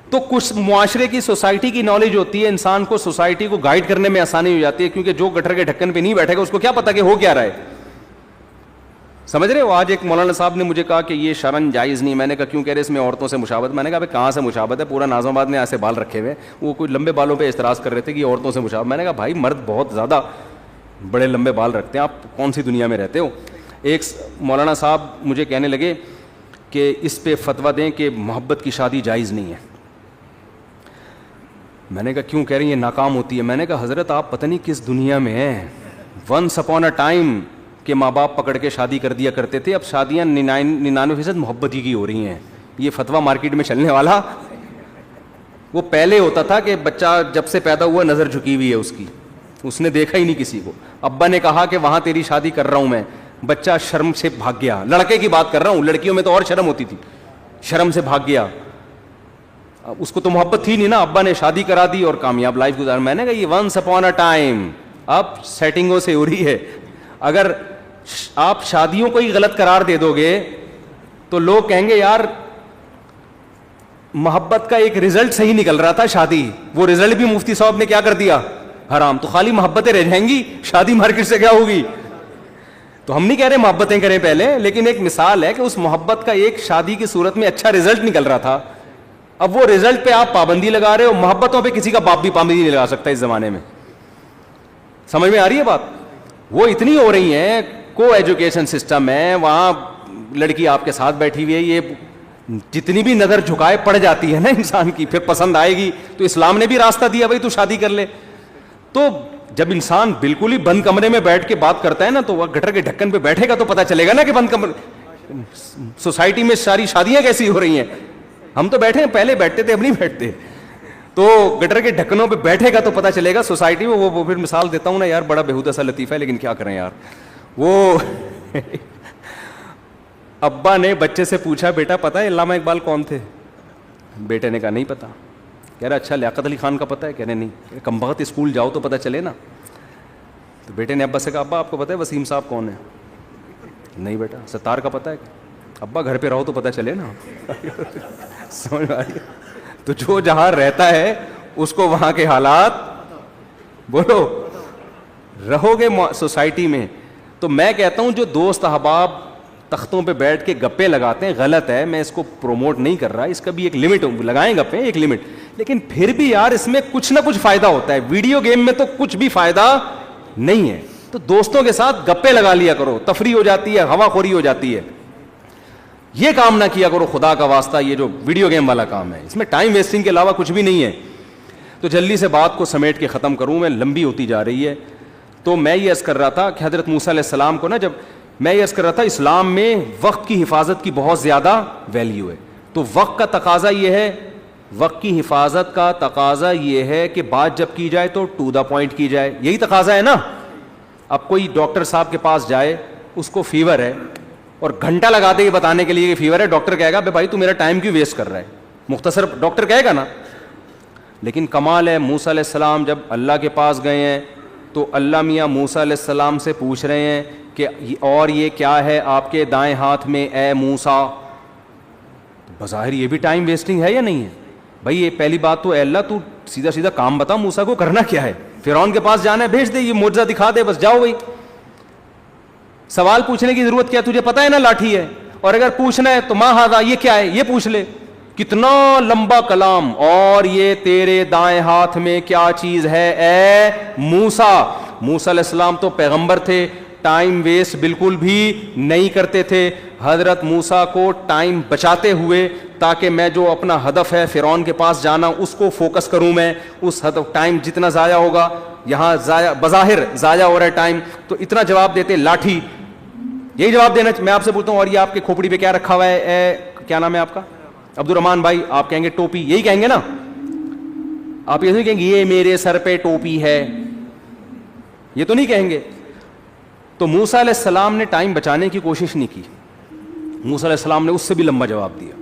تو کچھ معاشرے کی, سوسائٹی کی نالج ہوتی ہے, انسان کو سوسائٹی کو گائیڈ کرنے میں آسانی ہو جاتی ہے, کیونکہ جو گٹر کے ڈھکن پہ نہیں بیٹھے گا اس کو کیا پتا کہ ہو کیا رہا ہے. سمجھ رہے ہو. آج ایک مولانا صاحب نے مجھے کہا کہ یہ شرن جائز نہیں. میں نے کہا کیوں کہہ رہے اس میں عورتوں سے مشابہت. میں نے کہا کہاں سے مشابہت ہے, پورا ناظم آباد میں ایسے بال رکھے ہوئے, وہ کوئی لمبے بالوں پہ اعتراض کر رہے تھے کہ یہ عورتوں سے مشابہت. میں نے کہا بھائی مرد بہت زیادہ بڑے لمبے بال رکھتے ہیں, آپ کون سی دنیا میں رہتے ہو. ایک مولانا صاحب مجھے کہنے لگے کہ اس پہ فتویٰ دیں کہ محبت کی شادی جائز نہیں ہے. میں نے کہا کیوں؟ کہہ رہی ہیں یہ ناکام ہوتی ہے. میں نے کہا حضرت آپ پتہ نہیں کس دنیا میں ہیں. ونس اپون اے ٹائم کہ ماں باپ پکڑ کے شادی کر دیا کرتے تھے, اب شادیاں 99% محبت ہی کی ہو رہی ہیں. یہ فتویٰ مارکیٹ میں چلنے والا, وہ پہلے ہوتا تھا کہ بچہ جب سے پیدا ہوا نظر جھکی ہوئی ہے اس کی, اس نے دیکھا ہی نہیں کسی کو. ابا نے کہا کہ وہاں تیری شادی کر رہا ہوں میں, بچہ شرم سے بھاگ گیا. لڑکے کی بات کر رہا ہوں, لڑکیوں میں تو اور شرم ہوتی تھی, شرم سے بھاگ گیا. اس کو تو محبت تھی نہیں نا, ابا نے شادی کرا دی اور کامیاب لائف گزار. میں نے کہا یہ ونس اپون اے ٹائم, اب سیٹنگوں سے ہو رہی ہے. اگر آپ شادیوں کو ہی غلط قرار دے دو گے تو لوگ کہیں گے یار محبت کا ایک رزلٹ صحیح نکل رہا تھا شادی, وہ رزلٹ بھی مفتی صاحب نے کیا کر دیا, حرام. تو خالی محبتیں رہ جائیں گی, شادی مارکیٹ سے کیا ہوگی؟ تو ہم نہیں کہہ رہے محبتیں کریں پہلے, لیکن ایک مثال ہے کہ اس محبت کا ایک شادی کی صورت میں اچھا رزلٹ نکل رہا تھا, اب وہ رزلٹ پہ آپ پابندی لگا رہے ہو. محبتوں پہ کسی کا باپ بھی پابندی نہیں لگا سکتا اس زمانے میں. سمجھ میں آ رہی ہے بات؟ وہ اتنی ہو رہی ہیں, کو ایجوکیشن سسٹم ہے, وہاں لڑکی آپ کے ساتھ بیٹھی ہوئی ہے, یہ جتنی بھی نظر جھکائے پڑ جاتی ہے نا انسان کی, پھر پسند آئے گی. تو اسلام نے بھی راستہ دیا بھائی تو شادی کر لے. تو جب انسان بالکل ہی بند کمرے میں بیٹھ کے بات کرتا ہے نا, تو وہ گٹر کے ڈھکن پہ بیٹھے گا تو پتہ چلے گا نا کہ بند کمرے سوسائٹی میں ساری شادیاں کیسی ہو رہی ہیں. ہم تو بیٹھے ہیں, پہلے بیٹھتے تھے, اب نہیں بیٹھتے. تو گٹر کے ڈھکنوں پہ بیٹھے گا تو پتہ چلے گا سوسائٹی میں. وہ پھر مثال دیتا ہوں نا یار, بڑا بےہودہ سا لطیفہ ہے لیکن کیا کریں یار. وہ ابا نے بچے سے پوچھا بیٹا پتہ ہے علامہ اقبال کون تھے؟ بیٹے نے کہا نہیں پتا. کہہ رہا اچھا لیاقت علی خان کا پتہ ہے؟ کہہ رہے نہیں. کم بخت اسکول جاؤ تو پتہ چلے نا. تو بیٹے نے ابا سے کہا ابا آپ کو پتہ ہے وسیم صاحب کون ہے؟ نہیں بیٹا. ستار کا پتہ ہے؟ ابا گھر پہ رہو تو پتہ چلے نا. سمجھ آ رہی ہے؟ تو جو جہاں رہتا ہے اس کو وہاں کے حالات, بولو رہو گے سوسائٹی میں. تو میں کہتا ہوں جو دوست احباب تختوں پہ بیٹھ کے گپے لگاتے ہیں غلط ہے, میں اس کو پروموٹ نہیں کر رہا, اس کا بھی ایک لمٹ لگائیں گپے, ایک لمٹ. لیکن پھر بھی یار اس میں کچھ نہ کچھ فائدہ ہوتا ہے. ویڈیو گیم میں تو کچھ بھی فائدہ نہیں ہے. تو دوستوں کے ساتھ گپے لگا لیا کرو, تفریح ہو جاتی ہے, ہوا خوری ہو جاتی ہے. یہ کام نہ کیا کرو خدا کا واسطہ, یہ جو ویڈیو گیم والا کام ہے اس میں ٹائم ویسٹنگ کے علاوہ کچھ بھی نہیں ہے. تو جلدی سے بات کو سمیٹ کے ختم کروں, میں لمبی ہوتی جا رہی ہے. تو میں یہ عرض کر رہا تھا کہ حضرت موسیٰ علیہ السلام کو نا, جب میں یہ عرض کر رہا تھا اسلام میں وقت کی حفاظت کی بہت زیادہ ویلیو ہے. تو وقت کا تقاضا یہ ہے, وقت کی حفاظت کا تقاضا یہ ہے کہ بات جب کی جائے تو ٹو دا پوائنٹ کی جائے. یہی تقاضا ہے نا. اب کوئی ڈاکٹر صاحب کے پاس جائے, اس کو فیور ہے اور گھنٹہ لگا دے یہ بتانے کے لیے کہ فیور ہے, ڈاکٹر کہے گا بھائی تو میرا ٹائم کیوں ویسٹ کر رہا ہے, مختصر ڈاکٹر کہے گا نا. لیکن کمال ہے موسیٰ علیہ السلام جب اللہ کے پاس گئے ہیں تو اللہ میاں موسیٰ علیہ السلام سے پوچھ رہے ہیں کہ اور یہ کیا ہے آپ کے دائیں ہاتھ میں اے موسیٰ. بظاہر یہ بھی ٹائم ویسٹنگ ہے یا نہیں ہے بھائی؟ یہ پہلی بات تو اے اللہ تو سیدھا سیدھا کام بتا, موسیٰ کو کرنا کیا ہے؟ فرعون کے پاس جانا ہے, بھیج دے, یہ معجزہ دکھا دے, بس جاؤ. بھائی سوال پوچھنے کی ضرورت کیا, تجھے پتہ ہے نا لاٹھی ہے, اور اگر پوچھنا ہے تو ما ھذا یہ کیا ہے یہ پوچھ لے. کتنا لمبا کلام. اور یہ تیرے دائیں ہاتھ میں کیا چیز ہے اے موسیٰ. موسیٰ علیہ السلام تو پیغمبر تھے, ٹائم ویسٹ بالکل بھی نہیں کرتے تھے. حضرت موسیٰ کو ٹائم بچاتے ہوئے تاکہ میں جو اپنا ہدف ہے فرعون کے پاس جانا اس کو فوکس کروں. میں اس ہدف, ٹائم جتنا ضائع ہوگا, یہاں ضائع بظاہر ضائع ہو رہا ہے ٹائم, تو اتنا جواب دیتے لاٹھی. یہی جواب دینا میں آپ سے پوچھتا ہوں, اور یہ آپ کے کھوپڑی پہ کیا رکھا ہوا ہے اے کیا نام ہے آپ کا؟ عبد الرحمان بھائی. آپ کہیں گے ٹوپی, یہی کہیں گے نا آپ, یہ کہیں گے یہ میرے سر پہ ٹوپی ہے, یہ تو نہیں کہیں گے. تو موسیٰ علیہ السلام نے ٹائم بچانے کی کوشش نہیں کی. موسیٰ علیہ السلام نے اس سے بھی لمبا جواب دیا.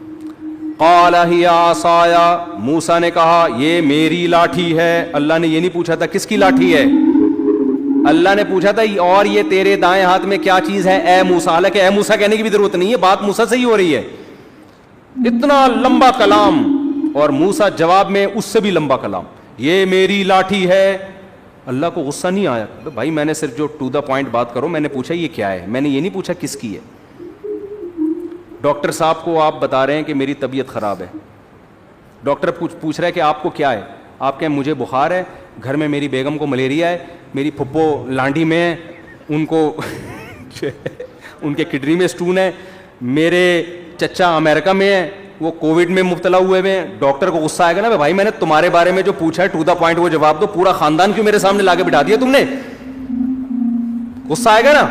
قال ہی عصای, موسیٰ نے کہا یہ میری لاٹھی ہے. اللہ نے یہ نہیں پوچھا تھا کس کی لاٹھی ہے, اللہ نے پوچھا تھا اور یہ تیرے دائیں ہاتھ میں کیا چیز ہے اے موسیٰ. حالانکہ اے موسیٰ کہنے کی بھی ضرورت نہیں ہے, بات موسیٰ سے ہی ہو رہی ہے. اتنا لمبا کلام, اور موسیٰ جواب میں اس سے بھی لمبا کلام, یہ میری لاٹھی ہے. اللہ کو غصہ نہیں آیا, بھائی میں نے صرف جو ٹو دا پوائنٹ بات کرو, میں نے پوچھا یہ کیا ہے, میں نے یہ نہیں پوچھا کس کی ہے. ڈاکٹر صاحب کو آپ بتا رہے ہیں کہ میری طبیعت خراب ہے, ڈاکٹر پوچھ رہا ہے کہ آپ کو کیا ہے, آپ کہیں مجھے بخار ہے, گھر میں میری بیگم کو ملیریا ہے, میری پھپھو لانڈی میں ہے, ان کو ان کے کڈنی میں اسٹون ہے, میرے چچا امریکہ میں ہے, وہ کووڈ میں مبتلا ہوئے ہیں. ڈاکٹر کو غصہ آئے گا نا, بھائی میں نے تمہارے بارے میں جو پوچھا ہے ٹو دا پوائنٹ وہ جواب دو, پورا خاندان کیوں میرے سامنے لا کے بٹھا دیا تم نے, غصہ آئے گا نا.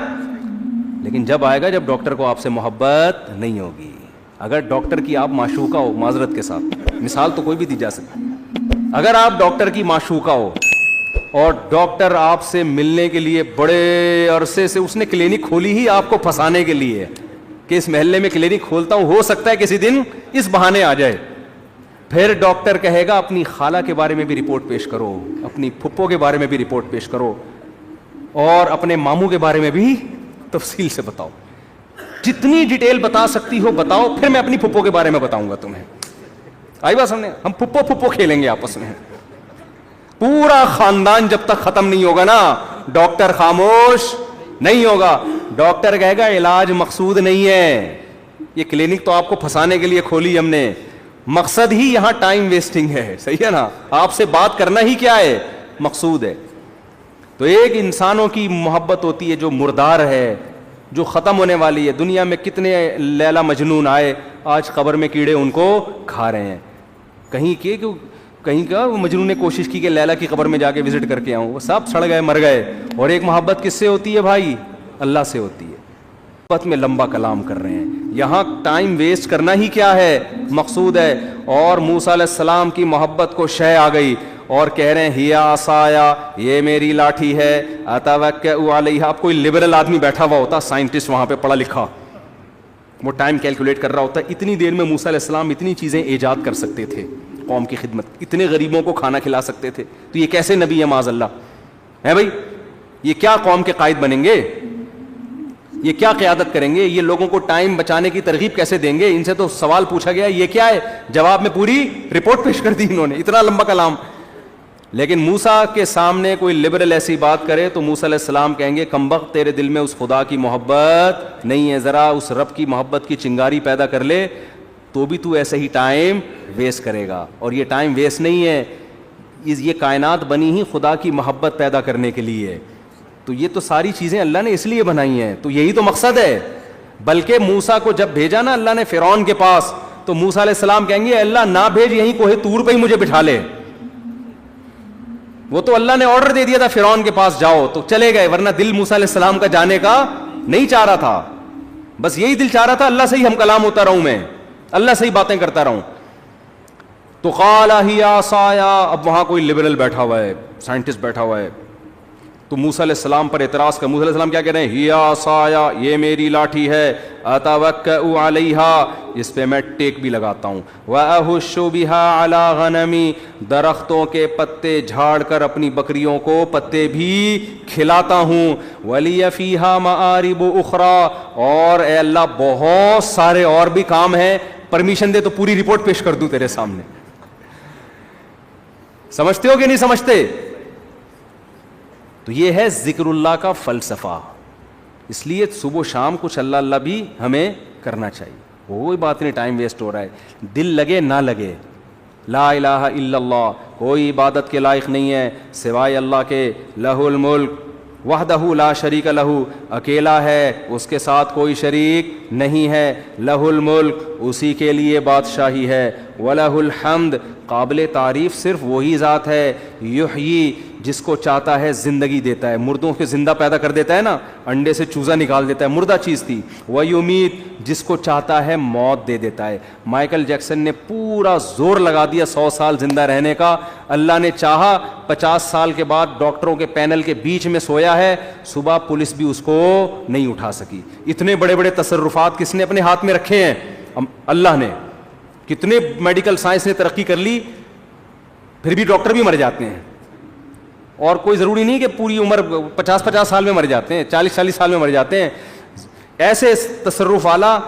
لیکن جب آئے گا جب ڈاکٹر کو آپ سے محبت نہیں ہوگی. اگر ڈاکٹر کی آپ معشوقہ ہو, معذرت کے ساتھ مثال تو کوئی بھی دی جا سکتی, اگر آپ ڈاکٹر کی معشوقہ ہو اور ڈاکٹر آپ سے ملنے کے لیے بڑے عرصے سے, اس نے کلینک کھولی ہی آپ کو پھنسانے کے لیے کہ اس محلے میں کلینک کھولتا ہوں, ہو سکتا ہے کسی دن اس بہانے آ جائے. پھر ڈاکٹر کہے گا اپنی خالہ کے بارے میں بھی رپورٹ پیش کرو, اپنی پھپھو کے بارے میں بھی رپورٹ پیش کرو, اور اپنے ماموں کے بارے میں بھی تفصیل سے بتاؤ, جتنی ڈیٹیل بتا سکتی ہو بتاؤ, پھر میں اپنی پھپھو کے بارے میں بتاؤں گا تمہیں. آئی بات سمجھے, ہم پھپھو پھپھو کھیلیں گے آپس میں. پورا خاندان جب تک ختم نہیں ہوگا نا, ڈاکٹر خاموش نہیں ہوگا. ڈاکٹر کہے گا علاج مقصود نہیں ہے, یہ کلینک تو آپ کو پھنسانے کے لیے کھولی ہم نے, مقصد ہی یہاں ٹائم ویسٹنگ ہے. صحیح ہے نا, آپ سے بات کرنا ہی کیا ہے, مقصود ہے. تو ایک انسانوں کی محبت ہوتی ہے جو مردار ہے, جو ختم ہونے والی ہے. دنیا میں کتنے لیلا مجنون آئے, آج قبر میں کیڑے ان کو کھا رہے ہیں. کہیں کا مجنون نے کوشش کی کہ لیلا کی قبر میں جا کے وزٹ کر کے آؤں, وہ سب سڑ گئے, مر گئے. اور ایک محبت کس سے ہوتی ہے بھائی, اللہ سے ہوتی ہے. محبت میں لمبا کلام کر رہے ہیں, یہاں ٹائم ویسٹ کرنا ہی کیا ہے, مقصود ہے. اور موسیٰ علیہ السلام کی محبت کو شے آ گئی اور کہہ رہے ہیں ہیا عصایا, یہ میری لاٹھی ہے, اتوکئ علیہا. اب کوئی لبرل آدمی بیٹھا ہوا ہوتا, سائنٹسٹ وہاں پہ پڑھا لکھا, وہ ٹائم کیلکولیٹ کر رہا ہوتا ہے, اتنی دیر میں موسیٰ علیہ السلام اتنی چیزیں ایجاد کر سکتے تھے قوم کی خدمت, اتنے غریبوں کو کھانا کھلا سکتے تھے. تو یہ کیسے نبی ہے معاذ اللہ ہے بھائی, یہ کیا قوم کے قائد بنیں گے, یہ کیا قیادت کریں گے, یہ لوگوں کو ٹائم بچانے کی ترغیب کیسے دیں گے. ان سے تو سوال پوچھا گیا یہ کیا ہے, جواب میں پوری رپورٹ پیش کر دی انہوں نے, اتنا لمبا کلام. لیکن موسیٰ کے سامنے کوئی لبرل ایسی بات کرے تو موسیٰ علیہ السلام کہیں گے کمبخت تیرے دل میں اس خدا کی محبت نہیں ہے, ذرا اس رب کی محبت کی چنگاری پیدا کر لے تو بھی تو ایسے ہی ٹائم ویسٹ کرے گا. اور یہ ٹائم ویسٹ نہیں ہے, یہ کائنات بنی ہی خدا کی محبت پیدا کرنے کے لیے. تو یہ تو ساری چیزیں اللہ نے اس لیے بنائی ہیں, تو یہی تو مقصد ہے. بلکہ موسیٰ کو جب بھیجا نا اللہ نے فرعون کے پاس, تو موسیٰ علیہ السلام کہیں گے اللہ نہ بھیج, یہیں کوہ طور پہ ہی مجھے بٹھا لے. وہ تو اللہ نے آرڈر دے دیا تھا فرعون کے پاس جاؤ, تو چلے گئے, ورنہ دل موسیٰ علیہ السلام کا جانے کا نہیں چاہ رہا تھا. بس یہی دل چاہ رہا تھا اللہ سے ہی ہم کلام ہوتا رہوں, میں اللہ سے ہی باتیں کرتا رہوں. تو قال ہی عصایا, اب وہاں کوئی لبرل بیٹھا ہوا ہے, سائنٹسٹ بیٹھا ہوا ہے, تو موسیٰ علیہ السلام پر اعتراض کر. موسیٰ علیہ السلام کیا کہہ رہے ہیں, ہی عصایا, یہ میری لاٹھی ہے, اتوکئ علیہا, اس پہ میں ٹیک بھی لگاتا ہوں, واہش بہا علی غنمی, درختوں کے پتے جھاڑ کر اپنی بکریوں کو پتے بھی کھلاتا ہوں, ولی فیہا مآرب اخری, اور اے اللہ بہت سارے اور بھی کام ہیں, پرمیشن دے تو پوری رپورٹ پیش کر دوں تیرے سامنے. سمجھتے ہو کہ نہیں سمجھتے؟ تو یہ ہے ذکر اللہ کا فلسفہ. اس لیے صبح و شام کچھ اللہ اللہ بھی ہمیں کرنا چاہیے. کوئی بات نہیں ٹائم ویسٹ ہو رہا ہے, دل لگے نہ لگے, لا الہ الا اللہ, کوئی عبادت کے لائق نہیں ہے سوائے اللہ کے, لہ الملک وحدہ لا شریک لہ, اکیلا ہے, اس کے ساتھ کوئی شریک نہیں ہے, لہ الملک, اسی کے لیے بادشاہی ہے, ولہ الحمد, قابل تعریف صرف وہی ذات ہے, یحیی, جس کو چاہتا ہے زندگی دیتا ہے, مردوں کے زندہ پیدا کر دیتا ہے نا, انڈے سے چوزا نکال دیتا ہے, مردہ چیز تھی, ویمیت, جس کو چاہتا ہے موت دے دیتا ہے. مائیکل جیکسن نے پورا زور لگا دیا 100 سال زندہ رہنے کا, اللہ نے چاہا 50 سال کے بعد ڈاکٹروں کے پینل کے بیچ میں سویا ہے, صبح پولیس بھی اس کو نہیں اٹھا سکی. اتنے بڑے بڑے تصرفات کس نے اپنے ہاتھ میں رکھے ہیں, اللہ نے. کتنے میڈیکل سائنس نے ترقی کر لی, پھر بھی ڈاکٹر بھی مر جاتے ہیں. اور کوئی ضروری نہیں کہ پوری عمر 50 سال میں مر جاتے ہیں, 40 سال میں مر جاتے ہیں. ایسے تصرف والا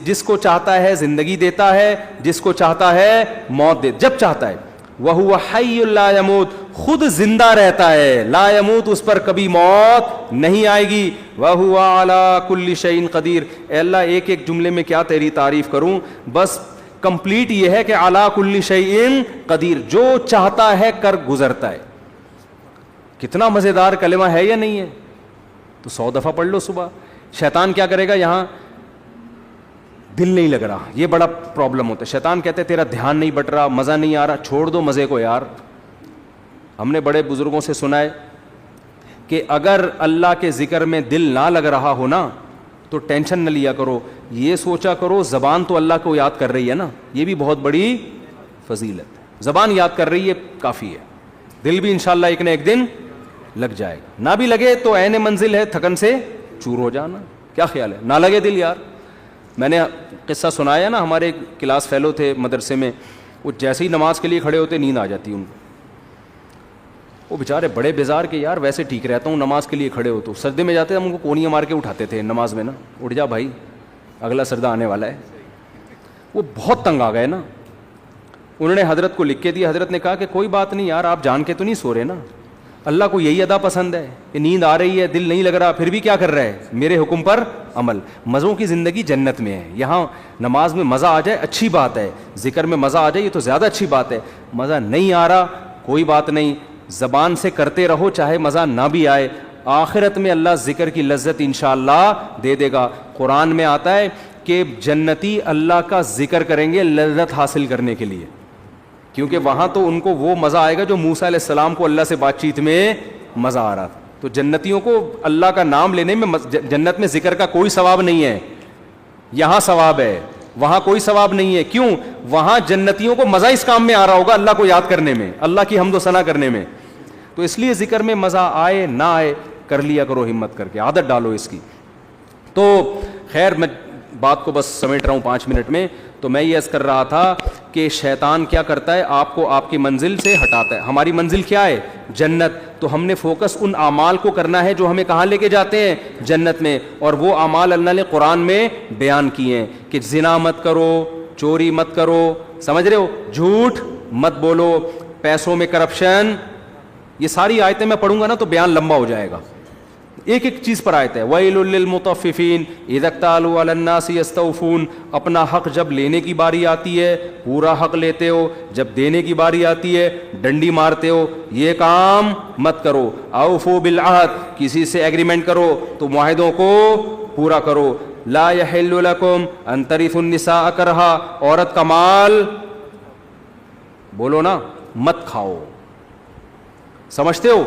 جس کو چاہتا ہے زندگی دیتا ہے, جس کو چاہتا ہے موت دے, جب چاہتا ہے. وَهُوَ حَيٌّ لَا يَمُوتُ, خود زندہ رہتا ہے, لا يموت, اس پر کبھی موت نہیں آئے گی. وَهُوَ عَلَى كُلِّ شَيْءٍ قَدِيرٌ, اے اللہ ایک ایک جملے میں کیا تیری تعریف کروں, بس کمپلیٹ یہ ہے کہ عَلَى كُلِّ شَيْءٍ قَدِيرٌ, جو چاہتا ہے کر گزرتا ہے. کتنا مزیدار کلمہ ہے یا نہیں ہے؟ تو 100 دفعہ پڑھ لو صبح. شیطان کیا کرے گا, یہاں دل نہیں لگ رہا, یہ بڑا پرابلم ہوتا ہے. شیطان کہتے ہیں تیرا دھیان نہیں بٹ رہا, مزہ نہیں آ رہا, چھوڑ دو مزے کو یار. ہم نے بڑے بزرگوں سے سنا ہے کہ اگر اللہ کے ذکر میں دل نہ لگ رہا ہو نا تو ٹینشن نہ لیا کرو, یہ سوچا کرو زبان تو اللہ کو یاد کر رہی ہے نا, یہ بھی بہت بڑی فضیلت ہے. زبان یاد کر رہی ہے کافی ہے, دل بھی انشاءاللہ ایک نہ ایک دن لگ جائے گا. نہ بھی لگے تو عین منزل ہے تھکن سے چور ہو جانا. کیا خیال ہے, نہ لگے دل یار. میں نے قصہ سنایا نا, ہمارے کلاس فیلو تھے مدرسے میں, وہ جیسے ہی نماز کے لیے کھڑے ہوتے نیند آ جاتی ان کو. وہ بیچارے بڑے بیزار کے یار ویسے ٹھیک رہتا ہوں نماز کے لیے کھڑے ہو, تو سجدے میں جاتے ہم ان کو کونیاں مار کے اٹھاتے تھے نماز میں نا, اٹھ جا بھائی اگلا سجدہ آنے والا ہے. وہ بہت تنگ آ گئے نا, انہوں نے حضرت کو لکھ کے دیا. حضرت نے کہا کہ کوئی بات نہیں یار, آپ جان کے تو نہیں سو رہے نا, اللہ کو یہی ادا پسند ہے کہ نیند آ رہی ہے, دل نہیں لگ رہا, پھر بھی کیا کر رہا ہے, میرے حکم پر عمل. مزوں کی زندگی جنت میں ہے. یہاں نماز میں مزہ آ جائے اچھی بات ہے, ذکر میں مزہ آ جائے یہ تو زیادہ اچھی بات ہے. مزہ نہیں آ رہا کوئی بات نہیں, زبان سے کرتے رہو چاہے مزہ نہ بھی آئے, آخرت میں اللہ ذکر کی لذت انشاءاللہ دے دے گا. قرآن میں آتا ہے کہ جنتی اللہ کا ذکر کریں گے لذت حاصل کرنے کے لیے, کیونکہ وہاں تو ان کو وہ مزہ آئے گا جو موسیٰ علیہ السلام کو اللہ سے بات چیت میں مزہ آ رہا تھا. تو جنتیوں کو اللہ کا نام لینے میں جنت میں ذکر کا کوئی ثواب نہیں ہے, یہاں ثواب ہے, وہاں کوئی ثواب نہیں ہے. کیوں, وہاں جنتیوں کو مزہ اس کام میں آ رہا ہوگا, اللہ کو یاد کرنے میں, اللہ کی حمد و ثنا کرنے میں. تو اس لیے ذکر میں مزہ آئے نہ آئے کر لیا کرو, ہمت کر کے عادت ڈالو اس کی. تو خیر میں بات کو بس سمیٹ رہا ہوں 5 منٹ میں. تو میں یہ عرض کر رہا تھا کہ شیطان کیا کرتا ہے, آپ کو آپ کی منزل سے ہٹاتا ہے. ہماری منزل کیا ہے, جنت. تو ہم نے فوکس ان اعمال کو کرنا ہے جو ہمیں کہاں لے کے جاتے ہیں, جنت میں. اور وہ اعمال اللہ نے قرآن میں بیان کیے ہیں کہ زنا مت کرو, چوری مت کرو, سمجھ رہے ہو, جھوٹ مت بولو, پیسوں میں کرپشن. یہ ساری آیتیں میں پڑھوں گا نا تو بیان لمبا ہو جائے گا, ایک ایک چیز پر آیت ہے. وَيْلٌ لِّلْمُطَفِّفِينَ إِذَا اكْتَالُوا عَلَى النَّاسِ يَسْتَوْفُونَ. اپنا حق جب لینے کی باری آتی ہے پورا حق لیتے ہو, جب دینے کی باری آتی ہے ڈنڈی مارتے ہو. یہ کام مت کرو. أَوْفُوا بِالْعَهْدِ, کسی سے ایگریمنٹ کرو تو معاہدوں کو پورا کرو. لَا يَحِلُّ لَكُمْ أَن تَرِثُوا النِّسَاءَ كَرْهًا, عورت کا مال بولو نا مت کھاؤ. سمجھتے ہو,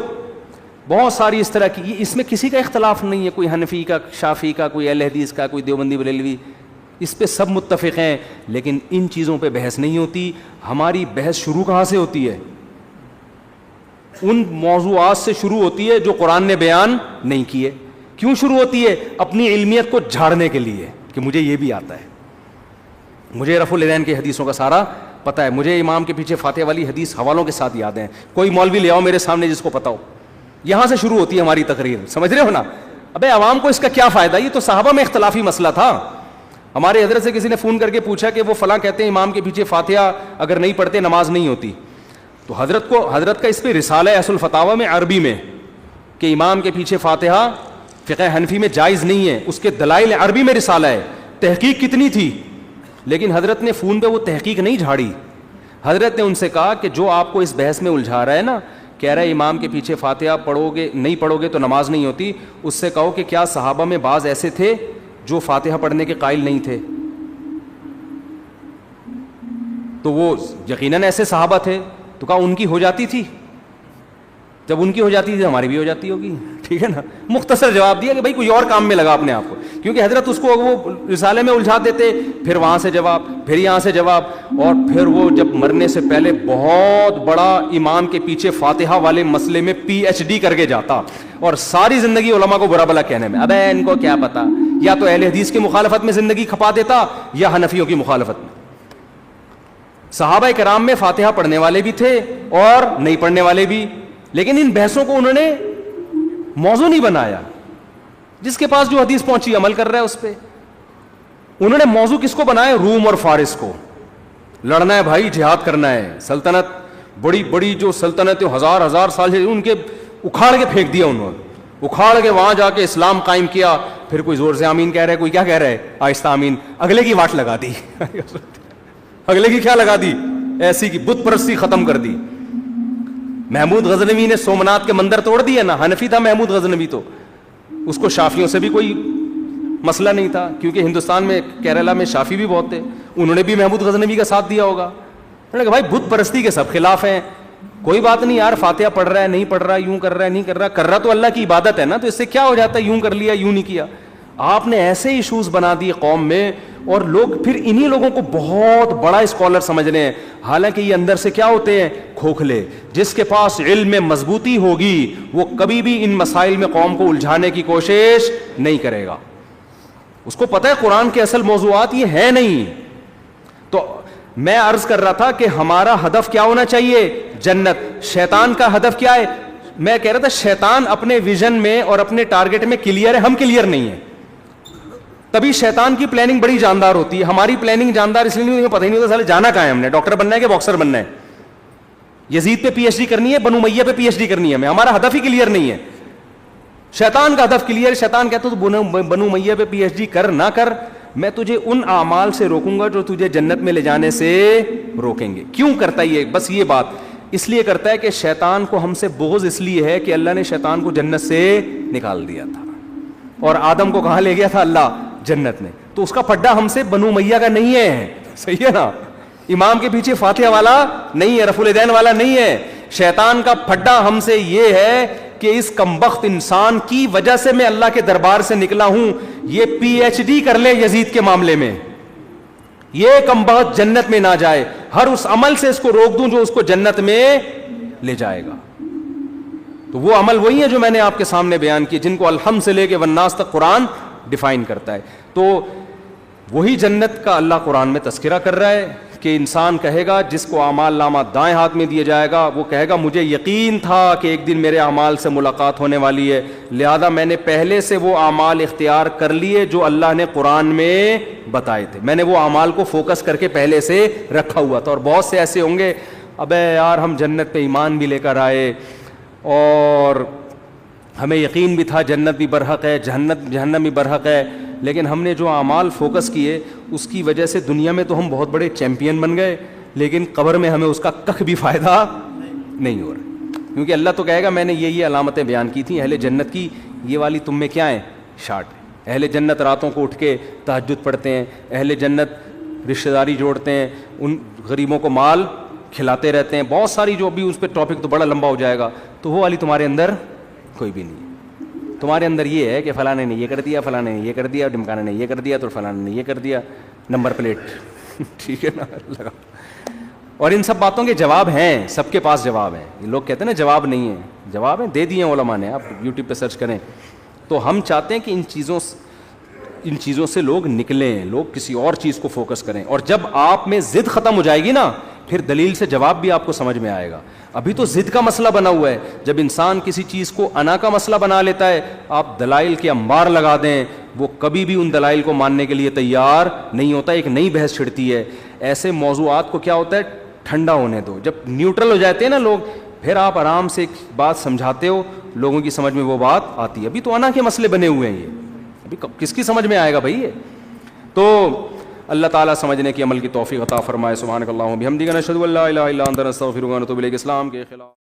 بہت ساری اس طرح کی, اس میں کسی کا اختلاف نہیں ہے, کوئی حنفی کا, شافعی کا, کوئی اہل حدیث کا, کوئی دیوبندی بریلوی, اس پہ سب متفق ہیں. لیکن ان چیزوں پہ بحث نہیں ہوتی. ہماری بحث شروع کہاں سے ہوتی ہے, ان موضوعات سے شروع ہوتی ہے جو قرآن نے بیان نہیں کیے. کیوں شروع ہوتی ہے, اپنی علمیت کو جھاڑنے کے لیے کہ مجھے یہ بھی آتا ہے, مجھے رفع الیدین کی حدیثوں کا سارا پتہ ہے, مجھے امام کے پیچھے فاتحہ والی حدیث حوالوں کے ساتھ یاد ہیں. کوئی مولوی لے آؤ میرے سامنے جس کو پتہ ہو. یہاں سے شروع ہوتی ہے ہماری تقریر, سمجھ رہے ہو نا. ابے عوام کو اس کا کیا فائدہ, یہ تو صحابہ میں اختلافی مسئلہ تھا. ہمارے حضرت سے کسی نے فون کر کے پوچھا کہ وہ فلاں کہتے ہیں امام کے پیچھے فاتحہ اگر نہیں پڑھتے نماز نہیں ہوتی. تو حضرت کا اس پہ رسالہ ہے اصل الفتاوی میں عربی میں کہ امام کے پیچھے فاتحہ فقہ حنفی میں جائز نہیں ہے, اس کے دلائل عربی میں رسالہ ہے. تحقیق کتنی تھی, لیکن حضرت نے فون پہ وہ تحقیق نہیں جھاڑی. حضرت نے ان سے کہا کہ جو آپ کو اس بحث میں الجھا رہا ہے نا, کہہ رہا ہے امام کے پیچھے فاتحہ نہیں پڑھو گے تو نماز نہیں ہوتی, اس سے کہو کہ کیا صحابہ میں بعض ایسے تھے جو فاتحہ پڑھنے کے قائل نہیں تھے؟ تو وہ یقیناً ایسے صحابہ تھے. تو کہا ان کی ہو جاتی تھی, جب ان کی ہو جاتی تھی ہماری بھی ہو جاتی ہوگی. ٹھیک ہے نا, مختصر جواب دیا کہ بھائی کوئی اور کام میں لگا اپنے آپ کو, کیونکہ حضرت اس کو وہ رسالے میں الجھا دیتے, پھر وہاں سے جواب, پھر یہاں سے جواب, اور پھر وہ جب مرنے سے پہلے بہت بڑا امام کے پیچھے فاتحہ والے مسئلے میں PhD کر کے جاتا, اور ساری زندگی علماء کو برا بلا کہنے میں. ابے ان کو کیا پتا, یا تو اہل حدیث کی مخالفت میں زندگی کھپا دیتا یا حنفیوں کی مخالفت میں. صحابہ کرام میں فاتحہ پڑھنے والے بھی تھے اور نہیں پڑھنے والے بھی, لیکن ان بحثوں کو انہوں نے موضوع نہیں بنایا. جس کے پاس جو حدیث پہنچی عمل کر رہا ہے اس پہ. انہوں نے موضوع کس کو بنایا, روم اور فارس کو. لڑنا ہے بھائی, جہاد کرنا ہے. سلطنت بڑی بڑی جو سلطنتیں ہزار سال سے ان کے اکھاڑ کے پھینک دیا انہوں نے, اکھاڑ کے وہاں جا کے اسلام قائم کیا. پھر کوئی زور سے آمین کہہ رہا ہے, کوئی کیا کہہ رہا ہے آہستہ آمین, اگلے کی واٹ لگا دی. اگلے کی کیا لگا دی, ایسی کی بت پرستی ختم کر دی. محمود غزنوی نے سومنات کے مندر توڑ دیے نا, حنفی تھا محمود غزنوی, تو اس کو شافیوں سے بھی کوئی مسئلہ نہیں تھا, کیونکہ ہندوستان میں کیرلا میں شافی بھی بہت تھے, انہوں نے بھی محمود غزنوی کا ساتھ دیا ہوگا. انہوں نے کہا بھائی بت پرستی کے سب خلاف ہیں, کوئی بات نہیں یار, فاتحہ پڑھ رہا ہے نہیں پڑھ رہا, یوں کر رہا ہے نہیں کر رہا تو اللہ کی عبادت ہے نا, تو اس سے کیا ہو جاتا ہے, یوں کر لیا یوں نہیں کیا. آپ نے ایسے ایشوز بنا دیے قوم میں, اور لوگ پھر انہی لوگوں کو بہت بڑا اسکالر سمجھ رہے ہیں, حالانکہ یہ اندر سے کیا ہوتے ہیں, کھوکھلے. جس کے پاس علم میں مضبوطی ہوگی وہ کبھی بھی ان مسائل میں قوم کو الجھانے کی کوشش نہیں کرے گا. اس کو پتہ ہے قرآن کے اصل موضوعات یہ ہیں نہیں. تو میں عرض کر رہا تھا کہ ہمارا ہدف کیا ہونا چاہیے, جنت. شیطان کا ہدف کیا ہے, میں کہہ رہا تھا شیطان اپنے ویژن میں اور اپنے ٹارگٹ میں کلیئر ہے, ہم کلیئر نہیں ہیں. تبھی شیطان کی پلاننگ بڑی جاندار ہوتی ہے, ہماری پلاننگ جاندار اس لیے نہیں ہوتی, پتہ ہی نہیں ہوتا سالے جانا کہاں ہے ہم نے, ڈاکٹر بننا ہے کہ باکسر بننا ہے, یزید پہ پی ایچ ڈی کرنی ہے, بنو امیہ پہ پی ایچ ڈی کرنی ہے ہمیں, ہمارا ہدف ہی کلیئر نہیں ہے. شیطان کا ہدف کلیئر. شیطان کہتا تو بنو امیہ پہ پی ایچ ڈی کر نہ کر, میں تجھے ان اعمال سے روکوں گا جو تجھے جنت میں لے جانے سے روکیں گے. کیوں کرتا ہے یہ, بس یہ بات اس لیے کرتا ہے کہ شیطان کو ہم سے بغض اس لیے ہے کہ اللہ نے شیطان کو جنت سے نکال دیا تھا, اور آدم کو کہاں لے گیا تھا, اللہ جنت میں. تو اس کا پھڈا ہم سے بنو امیہ کا نہیں ہے, صحیح ہے نا, امام کے پیچھے فاتحہ والا نہیں ہے, رفع الیدین والا نہیں ہے. شیطان کا پھڈا ہم سے یہ ہے کہ اس کمبخت انسان کی وجہ سے میں اللہ کے دربار سے نکلا ہوں, یہ پی ایچ ڈی کر لے یزید کے معاملے میں, یہ کمبخت جنت میں نہ جائے, ہر اس عمل سے اس کو روک دوں جو اس کو جنت میں لے جائے گا. تو وہ عمل وہی ہے جو میں نے آپ کے سامنے بیان کیے, جن کو الحمد سے لے کے والناس تک قرآن ڈیفائن کرتا ہے. تو وہی جنت کا اللہ قرآن میں تذکرہ کر رہا ہے کہ انسان کہے گا, جس کو اعمال نامہ دائیں ہاتھ میں دیا جائے گا, وہ کہے گا مجھے یقین تھا کہ ایک دن میرے اعمال سے ملاقات ہونے والی ہے, لہذا میں نے پہلے سے وہ اعمال اختیار کر لیے جو اللہ نے قرآن میں بتائے تھے, میں نے وہ اعمال کو فوکس کر کے پہلے سے رکھا ہوا تھا. اور بہت سے ایسے ہوں گے, ابے یار ہم جنت پہ ایمان بھی لے کر آئے اور ہمیں یقین بھی تھا جنت بھی برحق ہے, جہنم بھی برحق ہے, لیکن ہم نے جو اعمال فوکس کیے اس کی وجہ سے دنیا میں تو ہم بہت بڑے چیمپئن بن گئے, لیکن قبر میں ہمیں اس کا کخ بھی فائدہ نہیں ہو رہا, کیونکہ اللہ تو کہے گا میں نے یہ علامتیں بیان کی تھیں, اہل جنت کی یہ والی تم میں کیا ہیں, شارٹ. اہل جنت راتوں کو اٹھ کے تہجد پڑھتے ہیں, اہل جنت رشتہ داری جوڑتے ہیں, ان غریبوں کو مال کھلاتے رہتے ہیں, بہت ساری جو ابھی اس پہ ٹاپک تو بڑا لمبا ہو جائے گا, تو وہ والی تمہارے اندر کوئی بھی نہیں. تمہارے اندر یہ ہے کہ فلانے نے یہ کر دیا, فلانے نے یہ کر دیا, ڈمکانے نے یہ کر دیا, تو فلانے نے یہ کر دیا, نمبر پلیٹ ٹھیک ہے نا لگا. اور ان سب باتوں کے جواب ہیں, سب کے پاس جواب ہیں. یہ لوگ کہتے ہیں نا جواب نہیں ہے, جواب ہیں, دے دیے علماء نے, آپ یوٹیوب پہ سرچ کریں. تو ہم چاہتے ہیں کہ ان چیزوں سے لوگ نکلیں, لوگ کسی اور چیز کو فوکس کریں. اور جب آپ میں ضد ختم ہو جائے گی نا, پھر دلیل سے جواب بھی آپ کو سمجھ میں آئے گا. ابھی تو ضد کا مسئلہ بنا ہوا ہے. جب انسان کسی چیز کو انا کا مسئلہ بنا لیتا ہے, آپ دلائل کے انبار لگا دیں, وہ کبھی بھی ان دلائل کو ماننے کے لیے تیار نہیں ہوتا, ایک نئی بحث چھڑتی ہے. ایسے موضوعات کو کیا ہوتا ہے, ٹھنڈا ہونے دو. جب نیوٹرل ہو جاتے ہیں نا لوگ, پھر آپ آرام سے ایک بات سمجھاتے ہو, لوگوں کی سمجھ میں وہ بات آتی ہے. ابھی تو انا کے مسئلے بنے ہوئے ہیں, یہ ابھی کس کی سمجھ میں آئے گا بھائی یہ. تو اللہ تعالیٰ سمجھنے کی عمل کی توفیق عطا فرمائے. سبحانک اللہم و بحمدک نشہد ان لا الہ الا انت نستغفرک و نتوب الیک. اسلام کے خلاف